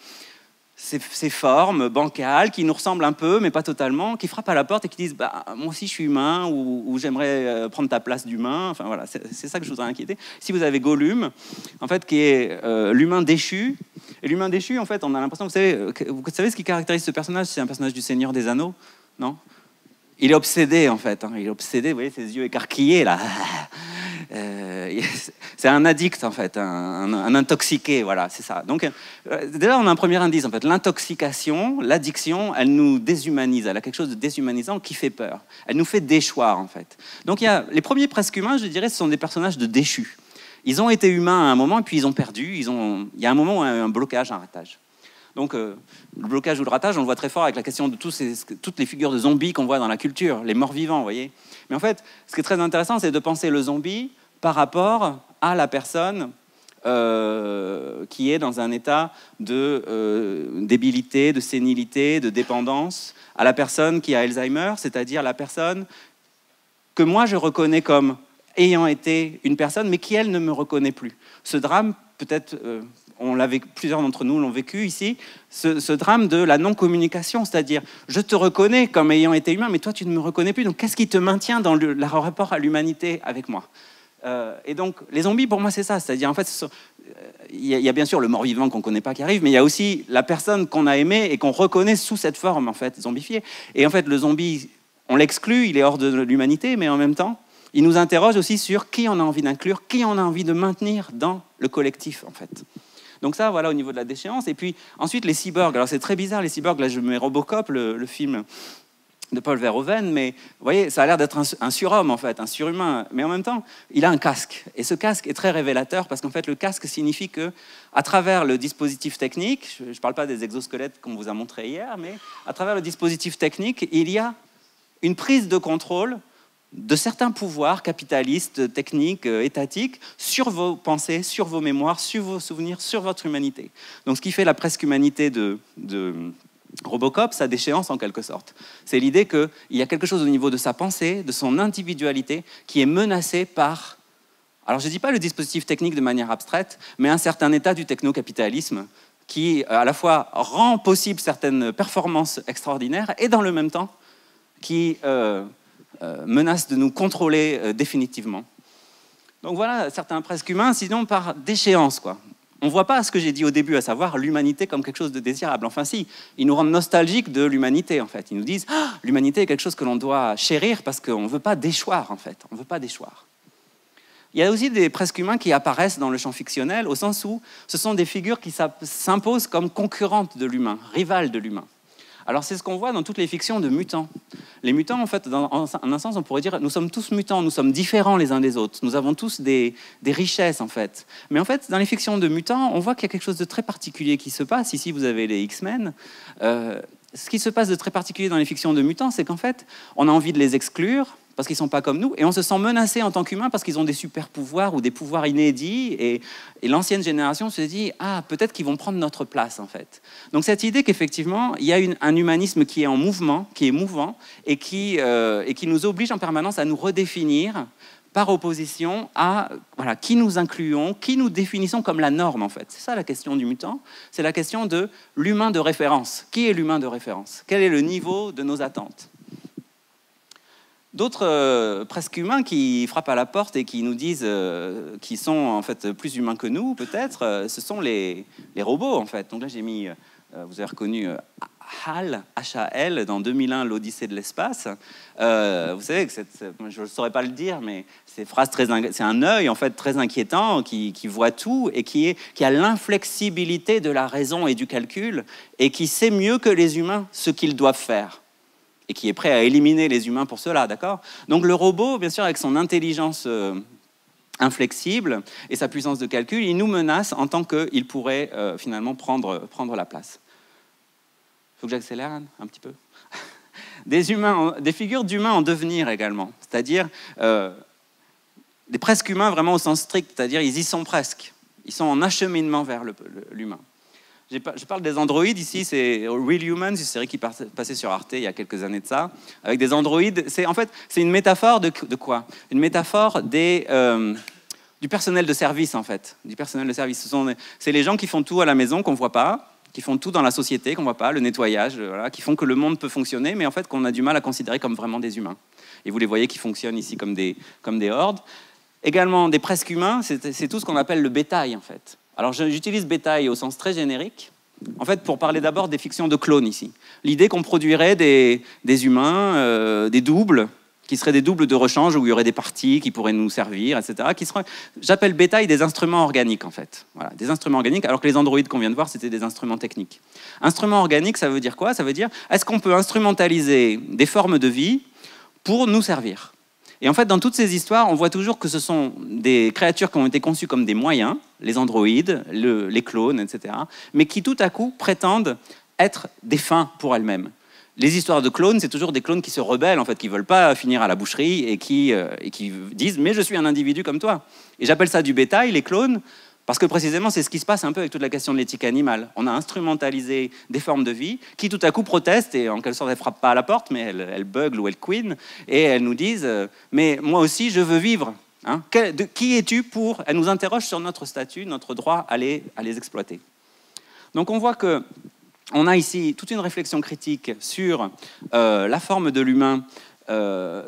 formes bancales qui nous ressemblent un peu, mais pas totalement, qui frappent à la porte et qui disent bah, « moi aussi, je suis humain » ou « j'aimerais prendre ta place d'humain ». Enfin voilà, c'est ça que je voudrais inquiéter. Si vous avez Gollum, en fait, qui est l'humain déchu, et l'humain déchu, en fait, on a l'impression, vous savez ce qui caractérise ce personnage? C'est un personnage du Seigneur des Anneaux, non? Il est obsédé, en fait. Il est obsédé, vous voyez, ses yeux écarquillés, là. C'est un addict, en fait, un intoxiqué, voilà, c'est ça. Donc, déjà, on a un premier indice, en fait. L'intoxication, l'addiction, elle nous déshumanise. Elle a quelque chose de déshumanisant qui fait peur. Elle nous fait déchoir, en fait. Donc, il y a les premiers presque humains, je dirais, ce sont des personnages de déchus. Ils ont été humains à un moment, et puis ils ont perdu. Il y a un moment où il y a eu un blocage, un ratage. Donc, le blocage ou le ratage, on le voit très fort avec la question de toutes les figures de zombies qu'on voit dans la culture, les morts-vivants, vous voyez. Mais en fait, ce qui est très intéressant, c'est de penser le zombie par rapport à la personne qui est dans un état de débilité, de sénilité, de dépendance, à la personne qui a Alzheimer, c'est-à-dire la personne que moi je reconnais comme ayant été une personne, mais qui elle ne me reconnaît plus. Ce drame, peut-être, plusieurs d'entre nous l'ont vécu ici, ce drame de la non-communication, c'est-à-dire je te reconnais comme ayant été humain, mais toi tu ne me reconnais plus, donc qu'est-ce qui te maintient dans le rapport à l'humanité avec moi ? Et donc, les zombies, pour moi, c'est ça. C'est-à-dire, en fait, il y a bien sûr le mort-vivant qu'on ne connaît pas qui arrive, mais il y a aussi la personne qu'on a aimée et qu'on reconnaît sous cette forme, en fait, zombifiée. Et en fait, le zombie, on l'exclut, il est hors de l'humanité, mais en même temps, il nous interroge aussi sur qui on a envie d'inclure, qui on a envie de maintenir dans le collectif, en fait. Donc ça, voilà, au niveau de la déchéance. Et puis, ensuite, les cyborgs. Alors, c'est très bizarre, les cyborgs. Là, je mets Robocop, le film de Paul Verhoeven, mais vous voyez, ça a l'air d'être un surhomme, en fait, un surhumain. Mais en même temps, il a un casque. Et ce casque est très révélateur parce qu'en fait, le casque signifie que, à travers le dispositif technique, je ne parle pas des exosquelettes qu'on vous a montré hier, mais à travers le dispositif technique, il y a une prise de contrôle de certains pouvoirs capitalistes, techniques, étatiques, sur vos pensées, sur vos mémoires, sur vos souvenirs, sur votre humanité. Donc, ce qui fait la presque humanité de Robocop, sa déchéance en quelque sorte. C'est l'idée qu'il y a quelque chose au niveau de sa pensée, de son individualité, qui est menacé par, alors je ne dis pas le dispositif technique de manière abstraite, mais un certain état du technocapitalisme qui à la fois rend possible certaines performances extraordinaires et dans le même temps qui menace de nous contrôler définitivement. Donc voilà certains presque humains, sinon par déchéance, quoi. On ne voit pas ce que j'ai dit au début, à savoir l'humanité comme quelque chose de désirable. Enfin si, ils nous rendent nostalgiques de l'humanité, en fait. Ils nous disent « l'humanité est quelque chose que l'on doit chérir parce qu'on ne veut pas déchoir, en fait. On ne veut pas déchoir. » Il y a aussi des presque humains qui apparaissent dans le champ fictionnel, au sens où ce sont des figures qui s'imposent comme concurrentes de l'humain, rivales de l'humain. Alors c'est ce qu'on voit dans toutes les fictions de mutants. Les mutants, en fait, en un sens, on pourrait dire, nous sommes tous mutants, nous sommes différents les uns des autres, nous avons tous des richesses, en fait. Mais en fait, dans les fictions de mutants, on voit qu'il y a quelque chose de très particulier qui se passe. Ici, vous avez les X-Men. Ce qui se passe de très particulier dans les fictions de mutants, c'est qu'en fait, on a envie de les exclure, parce qu'ils ne sont pas comme nous, et on se sent menacé en tant qu'humain parce qu'ils ont des super pouvoirs ou des pouvoirs inédits, et l'ancienne génération se dit « Ah, peut-être qu'ils vont prendre notre place, en fait ». Donc cette idée qu'effectivement, il y a un humanisme qui est en mouvement, qui est mouvant, et qui nous oblige en permanence à nous redéfinir par opposition à qui nous incluons, qui nous définissons comme la norme, en fait. C'est ça la question du mutant, c'est la question de l'humain de référence. Qui est l'humain de référence? Quel est le niveau de nos attentes? D'autres presque humains qui frappent à la porte et qui nous disent qu'ils sont en fait plus humains que nous, peut-être, ce sont les robots, en fait. Donc là, j'ai mis, vous avez reconnu HAL, H-A-L, dans 2001, l'Odyssée de l'espace. Vous savez que je ne saurais pas le dire, mais c'est un œil en fait très inquiétant qui voit tout et qui a l'inflexibilité de la raison et du calcul et qui sait mieux que les humains ce qu'ils doivent faire. Et qui est prêt à éliminer les humains pour cela, d'accord? Donc le robot, bien sûr, avec son intelligence inflexible et sa puissance de calcul, il nous menace en tant qu'il pourrait finalement prendre la place. Il faut que j'accélère un petit peu. Des figures d'humains en devenir également, c'est-à-dire des presque humains vraiment au sens strict, c'est-à-dire ils y sont presque. Ils sont en acheminement vers l'humain. Je parle des androïdes ici, c'est Real Humans, une série qui passait sur Arte il y a quelques années de ça, avec des androïdes. C'est une métaphore de quoi? Une métaphore du personnel de service, en fait. Du personnel de service. C'est les gens qui font tout à la maison, qu'on ne voit pas, qui font tout dans la société, qu'on ne voit pas, le nettoyage, qui font que le monde peut fonctionner, mais en fait qu'on a du mal à considérer comme vraiment des humains. Et vous les voyez qui fonctionnent ici comme des hordes. Également, des presque humains, c'est tout ce qu'on appelle le bétail, en fait. Alors j'utilise bétail au sens très générique, en fait pour parler d'abord des fictions de clones ici. L'idée qu'on produirait des humains, des doubles, qui seraient des doubles de rechange où il y aurait des parties qui pourraient nous servir, etc. J'appelle bétail des instruments organiques en fait. Voilà, des instruments organiques, alors que les androïdes qu'on vient de voir, c'était des instruments techniques. Instruments organiques, ça veut dire quoi? Ça veut dire, est-ce qu'on peut instrumentaliser des formes de vie pour nous servir? Et en fait, dans toutes ces histoires, on voit toujours que ce sont des créatures qui ont été conçues comme des moyens, les androïdes, les clones, etc., mais qui tout à coup prétendent être des fins pour elles-mêmes. Les histoires de clones, c'est toujours des clones qui se rebellent, en fait, qui ne veulent pas finir à la boucherie et qui disent « mais je suis un individu comme toi ». Et j'appelle ça du bétail, les clones, Parce que précisément, c'est ce qui se passe un peu avec toute la question de l'éthique animale. On a instrumentalisé des formes de vie qui tout à coup protestent et en quelque sorte elles ne frappent pas à la porte, mais elles beuglent ou elles couinent et elles nous disent mais moi aussi je veux vivre. Hein, qui es-tu pour... Elles nous interrogent sur notre statut, notre droit à les exploiter. Donc on voit qu'on a ici toute une réflexion critique sur la forme de l'humain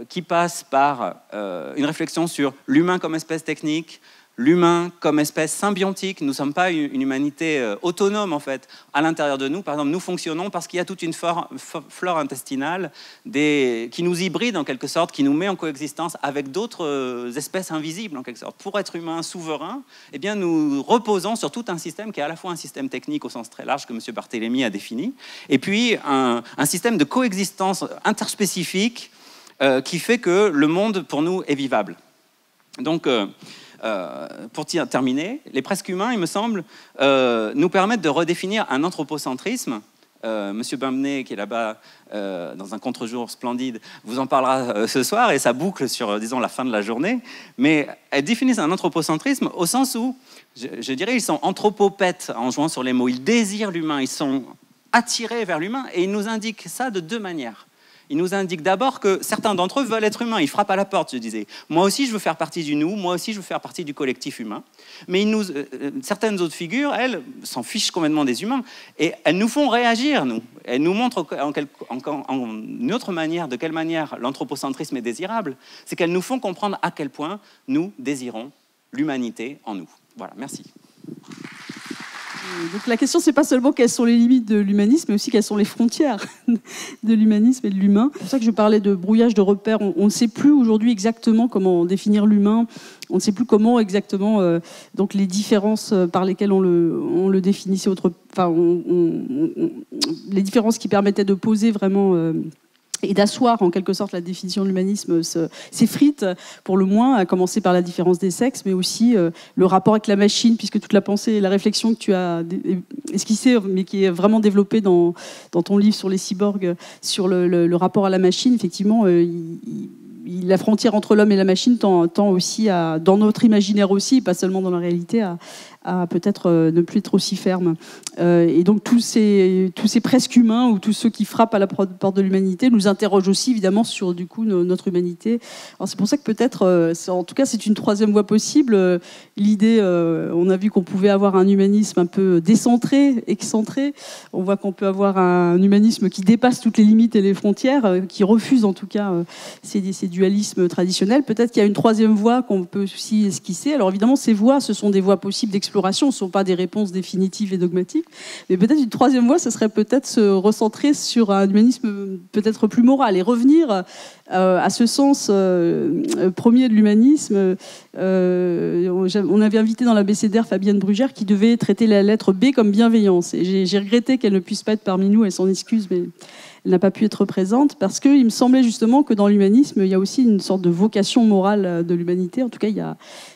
qui passe par une réflexion sur l'humain comme espèce technique, l'humain comme espèce symbiontique. Nous ne sommes pas une humanité autonome, en fait. À l'intérieur de nous, par exemple, nous fonctionnons parce qu'il y a toute une flore intestinale qui nous hybride, en quelque sorte, qui nous met en coexistence avec d'autres espèces invisibles, en quelque sorte. Pour être humain souverain, eh bien, nous reposons sur tout un système qui est à la fois un système technique au sens très large que M. Barthélémy a défini, et puis un système de coexistence interspécifique qui fait que le monde, pour nous, est vivable. Donc... pour terminer, les presque humains, il me semble, nous permettent de redéfinir un anthropocentrisme. Monsieur Bumney, qui est là-bas dans un contre-jour splendide, vous en parlera ce soir, et ça boucle sur, disons, la fin de la journée. Mais elles définissent un anthropocentrisme au sens où, je dirais, ils sont anthropopètes, en jouant sur les mots. Ils désirent l'humain, ils sont attirés vers l'humain, et ils nous indiquent ça de deux manières. Il nous indique d'abord que certains d'entre eux veulent être humains. Ils frappent à la porte, je disais. Moi aussi, je veux faire partie du nous. Moi aussi, je veux faire partie du collectif humain. Mais certaines autres figures, elles, s'en fichent complètement des humains. Et elles nous font réagir, nous. Elles nous montrent en une autre manière, de quelle manière l'anthropocentrisme est désirable. C'est qu'elles nous font comprendre à quel point nous désirons l'humanité en nous. Voilà, merci. Donc la question, c'est pas seulement quelles sont les limites de l'humanisme, mais aussi quelles sont les frontières de l'humanisme et de l'humain. C'est pour ça que je parlais de brouillage de repères. On ne sait plus aujourd'hui exactement comment définir l'humain. On ne sait plus comment exactement donc les différences par lesquelles on le définissait les différences qui permettaient de poser vraiment et d'asseoir en quelque sorte la définition de l'humanisme s'effrite pour le moins, à commencer par la différence des sexes, mais aussi le rapport avec la machine, puisque toute la pensée et la réflexion que tu as esquissée, mais qui est vraiment développée dans ton livre sur les cyborgs, sur le rapport à la machine, effectivement, la frontière entre l'homme et la machine tend aussi dans notre imaginaire aussi, pas seulement dans la réalité, à peut-être ne plus être aussi ferme. Et donc tous ces presque humains ou tous ceux qui frappent à la porte de l'humanité nous interrogent aussi évidemment sur du coup notre humanité. Alors c'est pour ça que peut-être, en tout cas c'est une troisième voie possible. L'idée, on a vu qu'on pouvait avoir un humanisme un peu décentré, excentré. On voit qu'on peut avoir un humanisme qui dépasse toutes les limites et les frontières, qui refuse en tout cas ces dualismes traditionnels. Peut-être qu'il y a une troisième voie qu'on peut aussi esquisser. Alors évidemment ces voies, ce sont des voies possibles d'exploration, ce ne sont pas des réponses définitives et dogmatiques, mais peut-être une troisième voie, ce serait peut-être se recentrer sur un humanisme peut-être plus moral et revenir à ce sens premier de l'humanisme. On avait invité dans l'abécédaire Fabienne Brugère qui devait traiter la lettre B comme bienveillance, et j'ai regretté qu'elle ne puisse pas être parmi nous, elle s'en excuse, mais elle n'a pas pu être présente, parce qu'il me semblait justement que dans l'humanisme, il y a aussi une sorte de vocation morale de l'humanité. En tout cas, il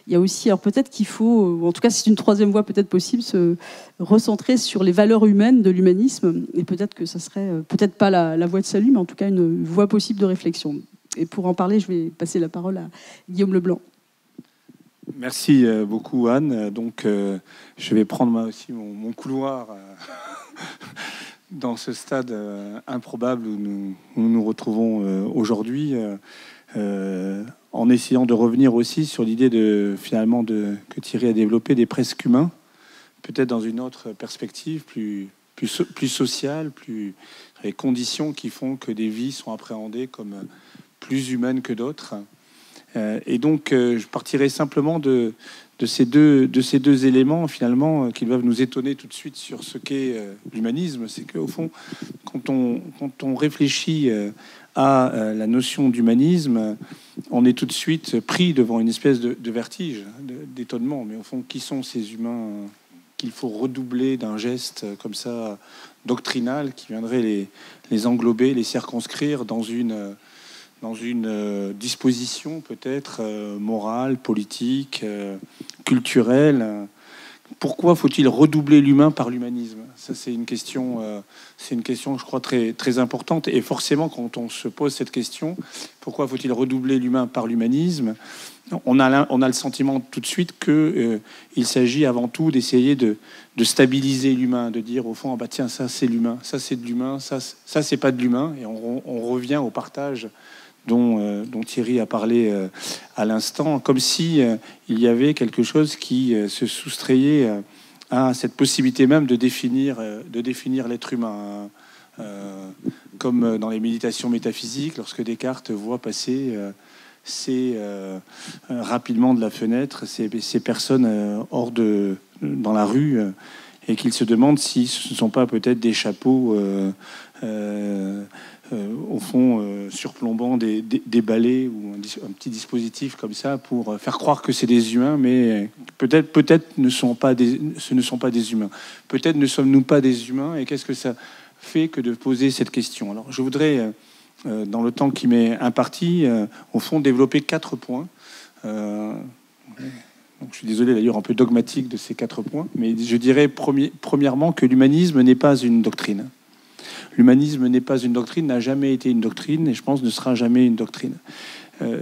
y a aussi, alors peut-être qu'il faut, en tout cas c'est une troisième voie peut-être possible, se recentrer sur les valeurs humaines de l'humanisme, et peut-être que ça serait, peut-être pas la voie de salut, mais en tout cas une voie possible de réflexion. Et pour en parler, je vais passer la parole à Guillaume Leblanc. Merci beaucoup Anne. Donc je vais prendre moi aussi mon couloir dans ce stade improbable où nous nous retrouvons aujourd'hui, en essayant de revenir aussi sur l'idée que Thierry a développé des presque humains, peut-être dans une autre perspective plus sociale, les conditions qui font que des vies sont appréhendées comme plus humaines que d'autres. Et donc je partirai simplement de ces deux éléments finalement qui doivent nous étonner tout de suite sur ce qu'est l'humanisme. C'est qu'au fond, quand on réfléchit à la notion d'humanisme, on est tout de suite pris devant une espèce de vertige, d'étonnement. Mais au fond, qui sont ces humains qu'il faut redoubler d'un geste comme ça doctrinal qui viendrait les englober, les circonscrire dans une disposition peut-être morale, politique, culturelle. Pourquoi faut-il redoubler l'humain par l'humanisme ? Ça, c'est une question, je crois, très, très importante. Et forcément, quand on se pose cette question, pourquoi faut-il redoubler l'humain par l'humanisme ? on a le sentiment tout de suite qu'il s'agit avant tout d'essayer de stabiliser l'humain, de dire au fond, ah bah tiens, ça c'est l'humain, ça c'est de l'humain, ça c'est pas de l'humain, et on revient au partage dont Thierry a parlé à l'instant, comme si il y avait quelque chose qui se soustrayait à cette possibilité même de définir l'être humain. Comme dans les méditations métaphysiques, lorsque Descartes voit passer rapidement de la fenêtre ces personnes dans la rue, et qu'il se demande si ce ne sont pas peut-être des chapeaux au fond surplombant des balais ou un petit dispositif comme ça pour faire croire que c'est des humains, mais peut-être ce ne sont pas des humains. Peut-être ne sommes-nous pas des humains, et qu'est-ce que ça fait que de poser cette question? Alors je voudrais, dans le temps qui m'est imparti, au fond développer 4 points. Donc, je suis désolé d'ailleurs un peu dogmatique de ces 4 points, mais je dirais premièrement que l'humanisme n'est pas une doctrine. L'humanisme n'est pas une doctrine, n'a jamais été une doctrine, et je pense ne sera jamais une doctrine.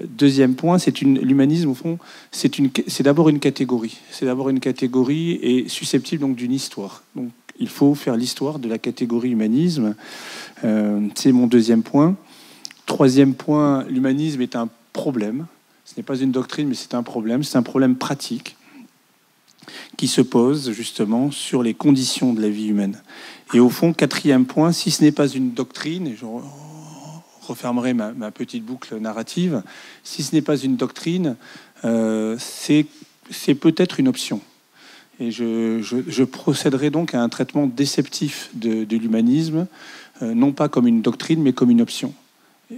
Deuxième point, l'humanisme, au fond, c'est d'abord une catégorie. C'est d'abord une catégorie et susceptible donc d'une histoire. Donc, il faut faire l'histoire de la catégorie humanisme. C'est mon deuxième point. Troisième point, l'humanisme est un problème. Ce n'est pas une doctrine, mais c'est un problème. C'est un problème pratique qui se pose justement sur les conditions de la vie humaine. Et au fond, quatrième point, si ce n'est pas une doctrine, et je refermerai ma petite boucle narrative, si ce n'est pas une doctrine, c'est peut-être une option. Et je procéderai donc à un traitement déceptif de l'humanisme, non pas comme une doctrine, mais comme une option.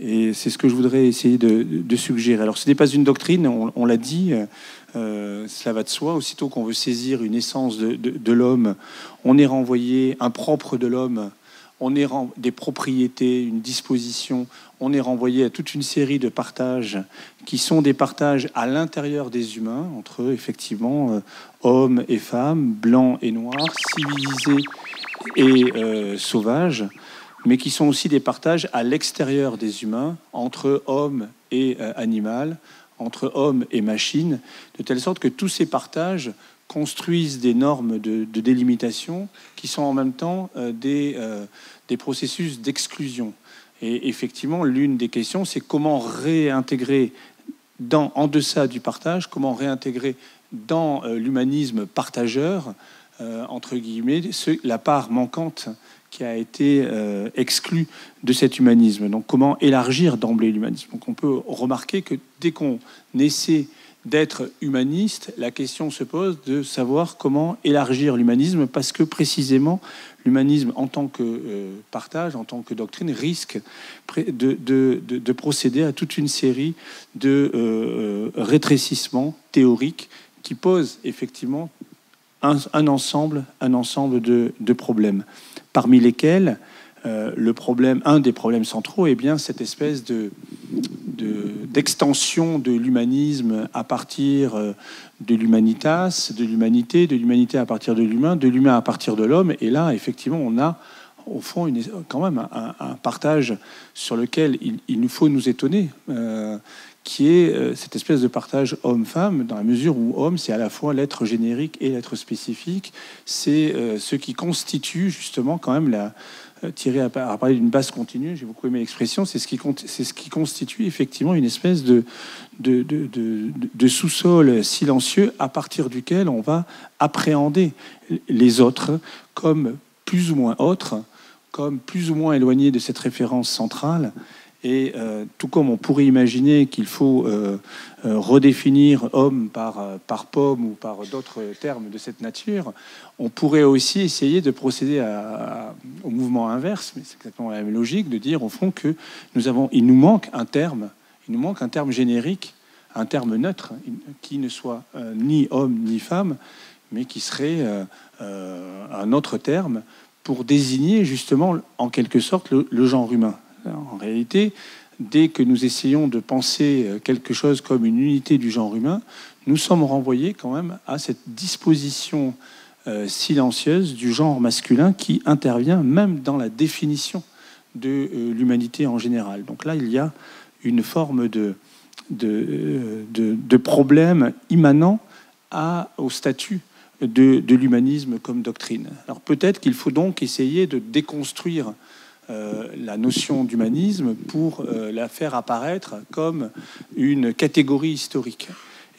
Et c'est ce que je voudrais essayer de suggérer. Alors, ce n'est pas une doctrine, on l'a dit, cela va de soi. Aussitôt qu'on veut saisir une essence de l'homme, on est renvoyé un propre de l'homme, on est des propriétés, une disposition, on est renvoyé à toute une série de partages qui sont des partages à l'intérieur des humains, entre effectivement hommes et femmes, blancs et noirs, civilisés et sauvages, mais qui sont aussi des partages à l'extérieur des humains, entre hommes et animal, entre hommes et machines, de telle sorte que tous ces partages construisent des normes de délimitation qui sont en même temps des processus d'exclusion. Et effectivement, l'une des questions, c'est comment réintégrer en deçà du partage, comment réintégrer dans l'humanisme partageur, entre guillemets, la part manquante qui a été exclue de cet humanisme. Donc comment élargir d'emblée l'humanisme? Donc on peut remarquer que dès qu'on essaie d'être humaniste, la question se pose de savoir comment élargir l'humanisme, parce que précisément l'humanisme en tant que partage, en tant que doctrine, risque de procéder à toute une série de rétrécissements théoriques qui posent effectivement un ensemble de problèmes, parmi lesquels un des problèmes centraux est bien cette espèce d'extension de l'humanisme à partir de l'humanitas, de l'humanité à partir de l'humain à partir de l'homme. Et là, effectivement, on a au fond quand même un partage sur lequel il nous faut nous étonner, qui est cette espèce de partage homme-femme, dans la mesure où homme, c'est à la fois l'être générique et l'être spécifique. C'est ce qui constitue justement quand même Thierry a parlé d'une base continue, j'ai beaucoup aimé l'expression, c'est ce qui constitue effectivement une espèce de sous-sol silencieux à partir duquel on va appréhender les autres comme plus ou moins autres, comme plus ou moins éloignés de cette référence centrale. Et tout comme on pourrait imaginer qu'il faut redéfinir homme par pomme ou par d'autres termes de cette nature, on pourrait aussi essayer de procéder au mouvement inverse, mais c'est exactement la même logique, de dire au fond que il nous manque un terme générique, un terme neutre, qui ne soit ni homme ni femme, mais qui serait un autre terme pour désigner justement en quelque sorte le genre humain. En réalité, dès que nous essayons de penser quelque chose comme une unité du genre humain, nous sommes renvoyés quand même à cette disposition silencieuse du genre masculin qui intervient même dans la définition de l'humanité en général. Donc là, il y a une forme de problèmes immanents au statut de l'humanisme comme doctrine. Alors peut-être qu'il faut donc essayer de déconstruire la notion d'humanisme pour la faire apparaître comme une catégorie historique.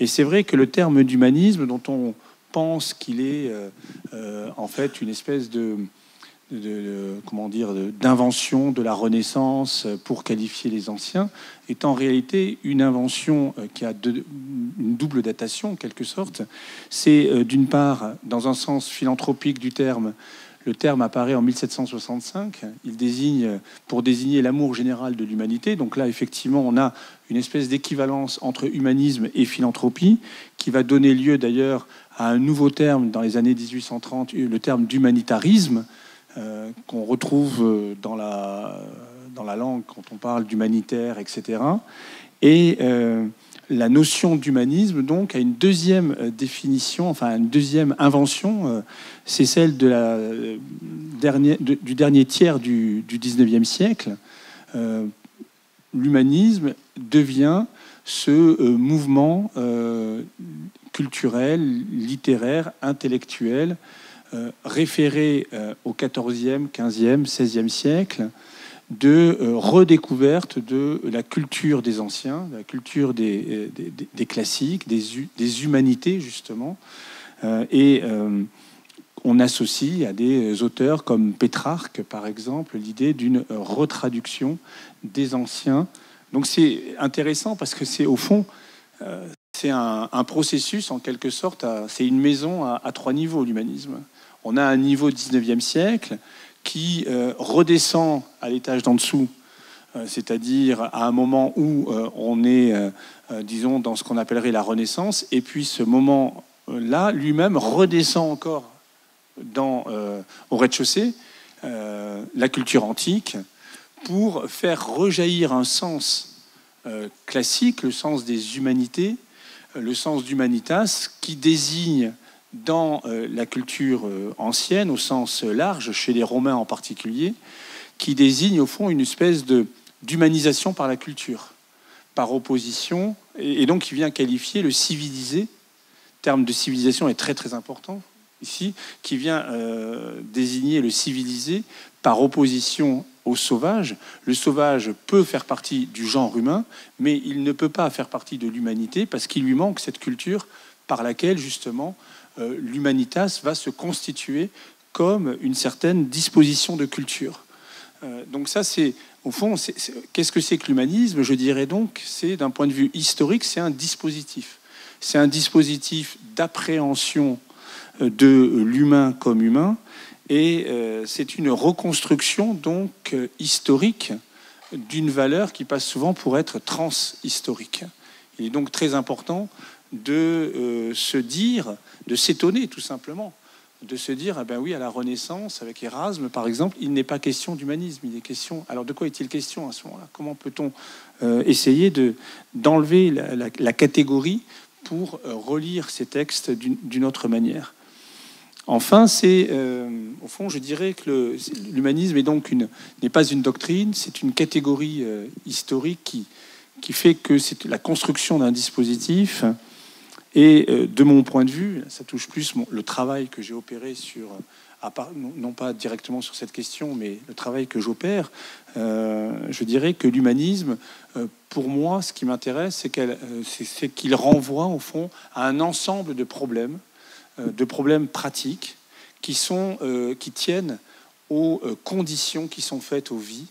Et c'est vrai que le terme d'humanisme, dont on pense qu'il est en fait une espèce d'invention de la Renaissance pour qualifier les anciens, est en réalité une invention qui a une double datation en quelque sorte. C'est d'une part, dans un sens philanthropique du terme, le terme apparaît en 1765. Il désigne, pour désigner l'amour général de l'humanité. Donc là, effectivement, on a une espèce d'équivalence entre humanisme et philanthropie, qui va donner lieu d'ailleurs à un nouveau terme dans les années 1830, le terme d'humanitarisme, qu'on retrouve dans la langue quand on parle d'humanitaire, etc. Et la notion d'humanisme, donc, a une deuxième définition, enfin une deuxième invention, c'est celle du dernier tiers du 19e siècle. L'humanisme devient ce mouvement culturel, littéraire, intellectuel, référé au XIVe, XVe, XVIe siècle, de redécouverte de la culture des anciens, de la culture des classiques, des humanités, justement. On associe à des auteurs comme Pétrarque, par exemple, l'idée d'une retraduction des anciens. Donc c'est intéressant parce que c'est, au fond, c'est un processus, en quelque sorte, c'est une maison à trois niveaux, l'humanisme. On a un niveau 19e siècle qui redescend à l'étage d'en dessous, c'est-à-dire à un moment où on est, disons, dans ce qu'on appellerait la Renaissance, et puis ce moment-là lui-même redescend encore au rez-de-chaussée, la culture antique, pour faire rejaillir un sens classique, le sens des humanités, le sens d'humanitas, qui désigne dans la culture ancienne, au sens large, chez les Romains en particulier, qui désigne au fond une espèce d'humanisation par la culture, par opposition, et donc qui vient qualifier le civilisé. Le terme de civilisation est très très important ici, qui vient désigner le civilisé par opposition au sauvage. Le sauvage peut faire partie du genre humain, mais il ne peut pas faire partie de l'humanité parce qu'il lui manque cette culture par laquelle justement l'humanitas va se constituer comme une certaine disposition de culture. Donc ça, c'est, au fond, qu'est-ce que c'est que l'humanisme? Je dirais donc, c'est d'un point de vue historique, c'est un dispositif. C'est un dispositif d'appréhension de l'humain comme humain, et c'est une reconstruction donc historique d'une valeur qui passe souvent pour être transhistorique. Il est donc très important de se dire, de s'étonner tout simplement, de se dire, ah ben oui, à la Renaissance, avec Erasme par exemple, il n'est pas question d'humanisme, il est question... Alors de quoi est-il question à ce moment-là? Comment peut-on essayer d'enlever la catégorie pour relire ces textes d'une autre manière? Enfin, au fond, je dirais que l'humanisme n'est pas une doctrine, c'est une catégorie historique qui fait que c'est la construction d'un dispositif. Et de mon point de vue, ça touche plus le travail que j'ai opéré non pas directement sur cette question, mais le travail que j'opère. Je dirais que l'humanisme, pour moi, ce qui m'intéresse, c'est qu'il renvoie au fond à un ensemble de problèmes pratiques qui tiennent aux conditions qui sont faites aux vies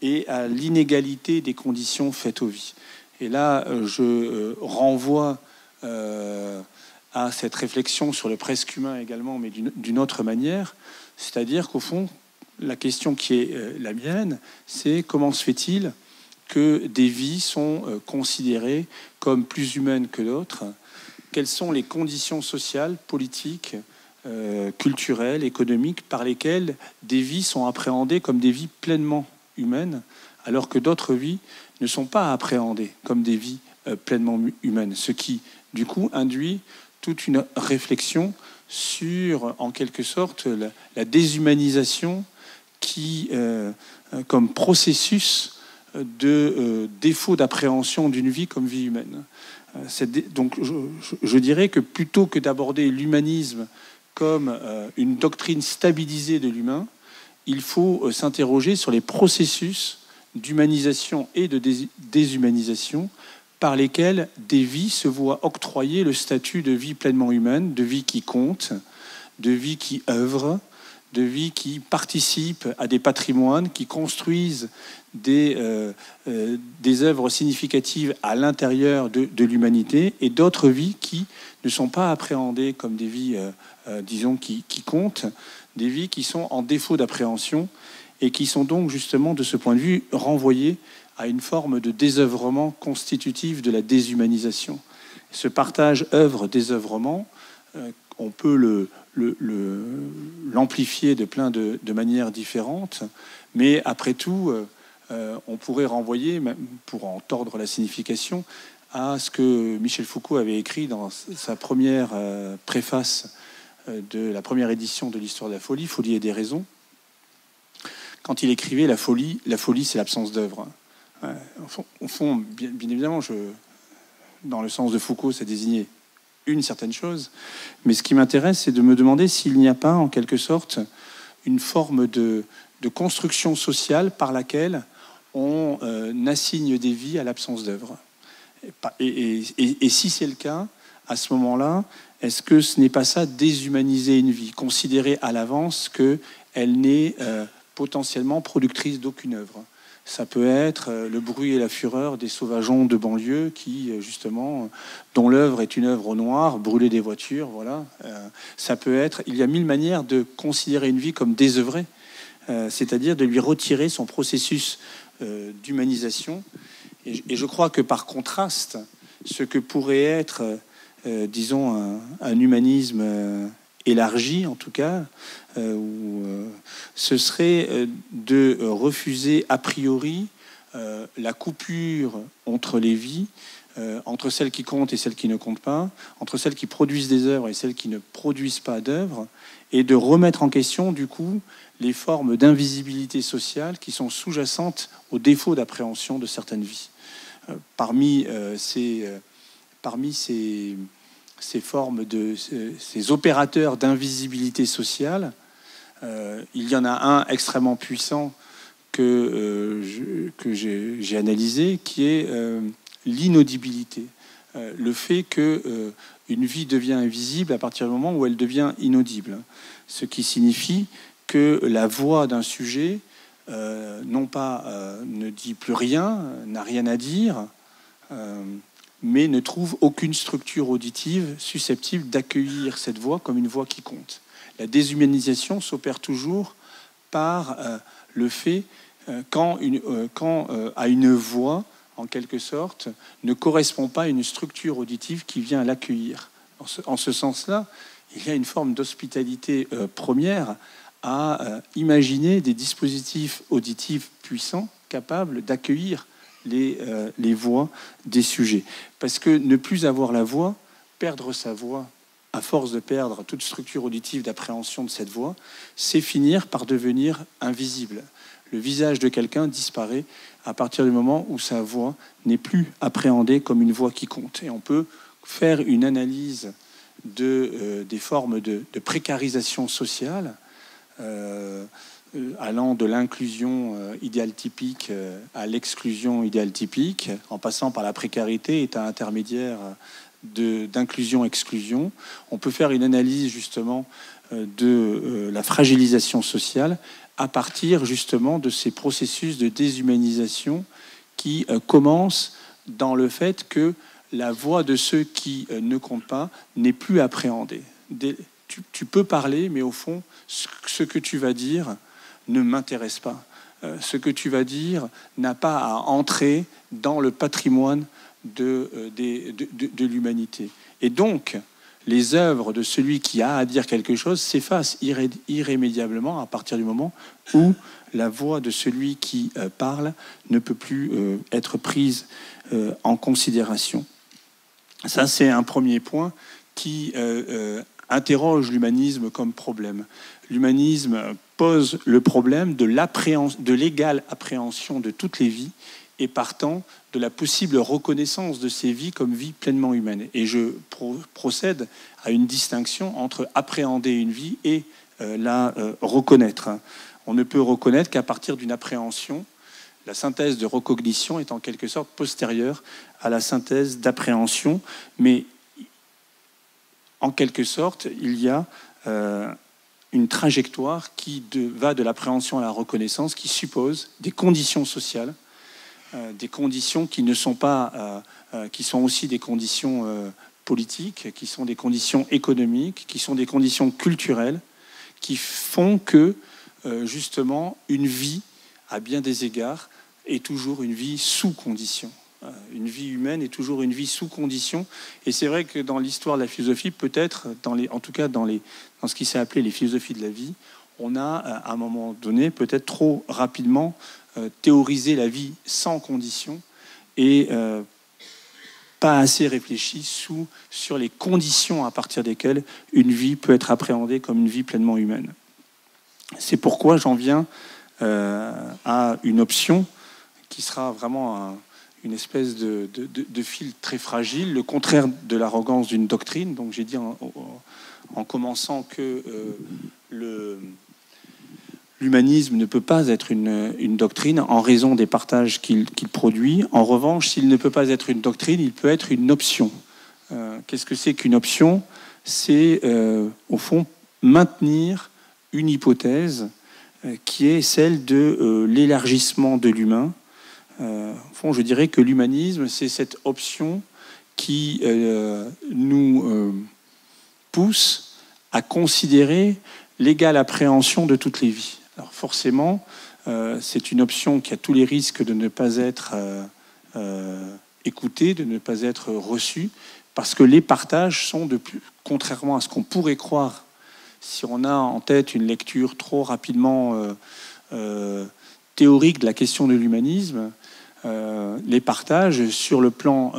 et à l'inégalité des conditions faites aux vies. Et là, je renvoie à cette réflexion sur le presque humain également, mais d'une autre manière, c'est-à-dire qu'au fond, la question qui est la mienne, c'est comment se fait-il que des vies sont considérées comme plus humaines que d'autres? Quelles sont les conditions sociales, politiques, culturelles, économiques par lesquelles des vies sont appréhendées comme des vies pleinement humaines, alors que d'autres vies ne sont pas appréhendées comme des vies pleinement humaines, ce qui, du coup, induit toute une réflexion sur, en quelque sorte, la déshumanisation qui, comme processus de défaut d'appréhension d'une vie comme vie humaine. Donc je dirais que plutôt que d'aborder l'humanisme comme une doctrine stabilisée de l'humain, il faut s'interroger sur les processus d'humanisation et de déshumanisation par lesquels des vies se voient octroyer le statut de vie pleinement humaine, de vie qui compte, de vie qui œuvre, de vie qui participe à des patrimoines, qui construisent des œuvres significatives à l'intérieur de l'humanité, et d'autres vies qui ne sont pas appréhendées comme des vies, disons, qui comptent, des vies qui sont en défaut d'appréhension et qui sont donc justement, de ce point de vue, renvoyées à une forme de désœuvrement constitutif de la déshumanisation. Ce partage œuvre-désœuvrement, on peut l'amplifier de plein de manières différentes, mais après tout, on pourrait renvoyer, même pour en tordre la signification, à ce que Michel Foucault avait écrit dans sa première préface de la première édition de l'Histoire de la folie, Folie et des raisons, quand il écrivait la folie c'est l'absence d'œuvre. Au fond, bien évidemment, dans le sens de Foucault, ça désignait une certaine chose, mais ce qui m'intéresse, c'est de me demander s'il n'y a pas, en quelque sorte, une forme de construction sociale par laquelle on assigne des vies à l'absence d'œuvre. Et si c'est le cas, à ce moment-là, est-ce que ce n'est pas ça, déshumaniser une vie, considérer à l'avance qu'elle n'est potentiellement productrice d'aucune œuvre? Ça peut être le bruit et la fureur des sauvageons de banlieue qui, justement, dont l'œuvre est une œuvre au noir, brûler des voitures, voilà. Ça peut être... Il y a mille manières de considérer une vie comme désœuvrée, c'est-à-dire de lui retirer son processus d'humanisation. Et je crois que, par contraste, ce que pourrait être, disons, un humanisme élargi, en tout cas, ce serait de refuser a priori la coupure entre les vies, entre celles qui comptent et celles qui ne comptent pas, entre celles qui produisent des œuvres et celles qui ne produisent pas d'œuvres, et de remettre en question, du coup, les formes d'invisibilité sociale qui sont sous-jacentes au défaut d'appréhension de certaines vies. Parmi ces formes ces opérateurs d'invisibilité sociale, il y en a un extrêmement puissant que j'ai analysé, qui est l'inaudibilité. Le fait que une vie devient invisible à partir du moment où elle devient inaudible. Ce qui signifie que la voix d'un sujet, non pas ne dit plus rien, n'a rien à dire, mais ne trouve aucune structure auditive susceptible d'accueillir cette voix comme une voix qui compte. La déshumanisation s'opère toujours par le fait quand à une voix, en quelque sorte, ne correspond pas à une structure auditive qui vient l'accueillir. En ce sens-là, il y a une forme d'hospitalité première à imaginer des dispositifs auditifs puissants capables d'accueillir les voix des sujets. Parce que ne plus avoir la voix, perdre sa voix, à force de perdre toute structure auditive d'appréhension de cette voix, c'est finir par devenir invisible. Le visage de quelqu'un disparaît à partir du moment où sa voix n'est plus appréhendée comme une voix qui compte. Et on peut faire une analyse des formes de précarisation sociale, allant de l'inclusion idéale typique à l'exclusion idéale typique, en passant par la précarité, état intermédiaire d'inclusion-exclusion. On peut faire une analyse justement de la fragilisation sociale à partir justement de ces processus de déshumanisation qui commencent dans le fait que la voix de ceux qui ne comptent pas n'est plus appréhendée. Tu peux parler, mais au fond, ce que tu vas dire ne m'intéresse pas. Ce que tu vas dire n'a pas à entrer dans le patrimoine de l'humanité. Et donc, les œuvres de celui qui a à dire quelque chose s'effacent irrémédiablement à partir du moment où la voix de celui qui parle ne peut plus être prise en considération. Ça, c'est un premier point qui interroge l'humanisme comme problème. L'humanisme pose le problème de l'égale appréhension de toutes les vies et partant de la possible reconnaissance de ces vies comme vies pleinement humaines. Et je procède à une distinction entre appréhender une vie et la reconnaître. On ne peut reconnaître qu'à partir d'une appréhension. La synthèse de recognition est en quelque sorte postérieure à la synthèse d'appréhension, mais en quelque sorte, il y a une trajectoire qui va de l'appréhension à la reconnaissance, qui suppose des conditions sociales, des conditions qui ne sont pas, qui sont aussi des conditions politiques, qui sont des conditions économiques, qui sont des conditions culturelles, qui font que justement une vie, à bien des égards, est toujours une vie sous condition. Une vie humaine est toujours une vie sous condition. Et c'est vrai que dans l'histoire de la philosophie, peut-être, en tout cas dans ce qui s'est appelé les philosophies de la vie, on a, à un moment donné, peut-être trop rapidement théorisé la vie sans condition et pas assez réfléchi sur les conditions à partir desquelles une vie peut être appréhendée comme une vie pleinement humaine. C'est pourquoi j'en viens à une option qui sera vraiment une espèce de fil très fragile, le contraire de l'arrogance d'une doctrine. Donc j'ai dit en commençant que l'humanisme ne peut pas être une doctrine en raison des partages qu'il produit. En revanche, s'il ne peut pas être une doctrine, il peut être une option. Qu'est-ce que c'est qu'une option? C'est, au fond, maintenir une hypothèse qui est celle de l'élargissement de l'humain. Au fond, je dirais que l'humanisme, c'est cette option qui nous pousse à considérer l'égale appréhension de toutes les vies. Alors forcément, c'est une option qui a tous les risques de ne pas être écoutée, de ne pas être reçue, parce que les partages sont, contrairement à ce qu'on pourrait croire, si on a en tête une lecture trop rapidement théorique de la question de l'humanisme, les partages sur le plan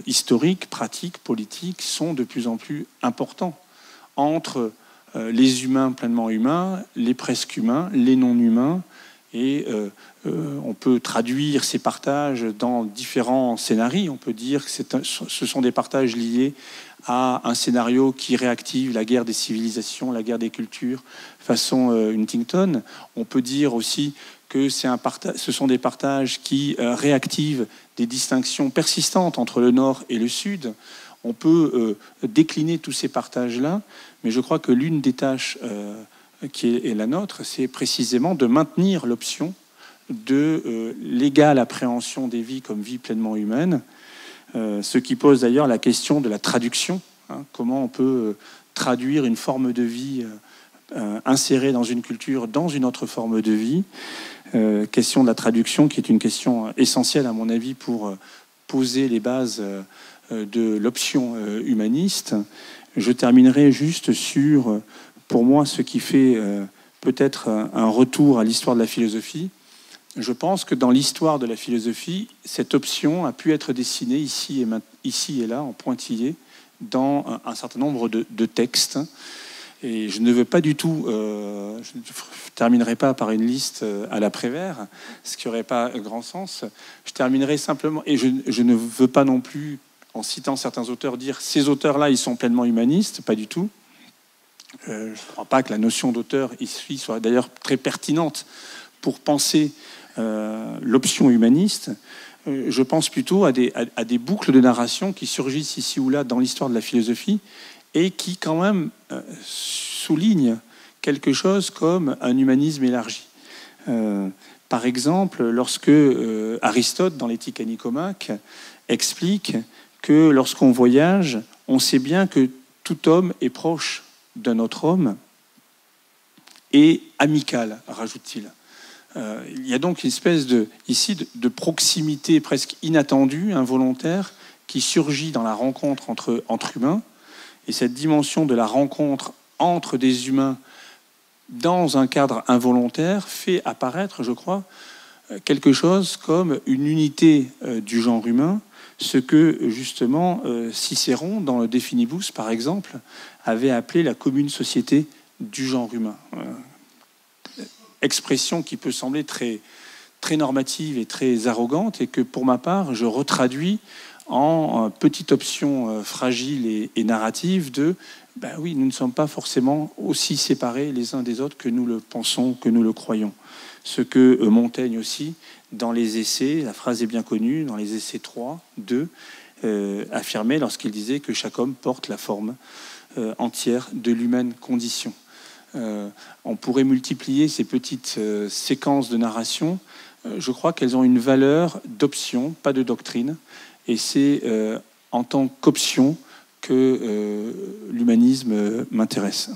historique, pratique, politique sont de plus en plus importants entre les humains pleinement humains, les presque humains, les non-humains, et on peut traduire ces partages dans différents scénarios. On peut dire que ce sont des partages liés à un scénario qui réactive la guerre des civilisations, la guerre des cultures, façon Huntington. On peut dire aussi que ce sont des partages qui réactivent des distinctions persistantes entre le Nord et le Sud. On peut décliner tous ces partages-là, mais je crois que l'une des tâches qui est la nôtre, c'est précisément de maintenir l'option de l'égale appréhension des vies comme vies pleinement humaines, ce qui pose d'ailleurs la question de la traduction. Comment on peut traduire une forme de vie insérée dans une culture, dans une autre forme de vie. Question de la traduction qui est une question essentielle à mon avis pour poser les bases de l'option humaniste. Je terminerai juste sur, pour moi, ce qui fait peut-être un retour à l'histoire de la philosophie. Je pense que dans l'histoire de la philosophie, cette option a pu être dessinée ici et là, en pointillé, dans un certain nombre de textes. Et je ne veux pas du tout, je ne terminerai pas par une liste à la Prévert, ce qui n'aurait pas grand sens. Je terminerai simplement, et je ne veux pas non plus, en citant certains auteurs, dire ces auteurs-là, ils sont pleinement humanistes, pas du tout. Je ne crois pas que la notion d'auteur ici soit d'ailleurs très pertinente pour penser l'option humaniste. Je pense plutôt à des boucles de narration qui surgissent ici ou là dans l'histoire de la philosophie et qui quand même soulignent quelque chose comme un humanisme élargi. Par exemple, lorsque Aristote, dans l'Éthique à Nicomaque, explique que lorsqu'on voyage, on sait bien que tout homme est proche d'un autre homme et amical, rajoute-t-il. Il y a donc une espèce de proximité presque inattendue, involontaire, qui surgit dans la rencontre entre humains. Et cette dimension de la rencontre entre des humains dans un cadre involontaire fait apparaître, je crois, quelque chose comme une unité du genre humain, ce que justement Cicéron, dans le De Finibus par exemple, avait appelé la commune société du genre humain. Expression qui peut sembler très, très normative et très arrogante, et que pour ma part, je retraduis en petite option fragile et narrative de ben oui, nous ne sommes pas forcément aussi séparés les uns des autres que nous le pensons, que nous le croyons. Ce que Montaigne aussi, dans les essais, la phrase est bien connue, dans les essais 3, 2, affirmait lorsqu'il disait que chaque homme porte la forme entière de l'humaine condition. On pourrait multiplier ces petites séquences de narration. Je crois qu'elles ont une valeur d'option, pas de doctrine. Et c'est en tant qu'option que l'humanisme m'intéresse.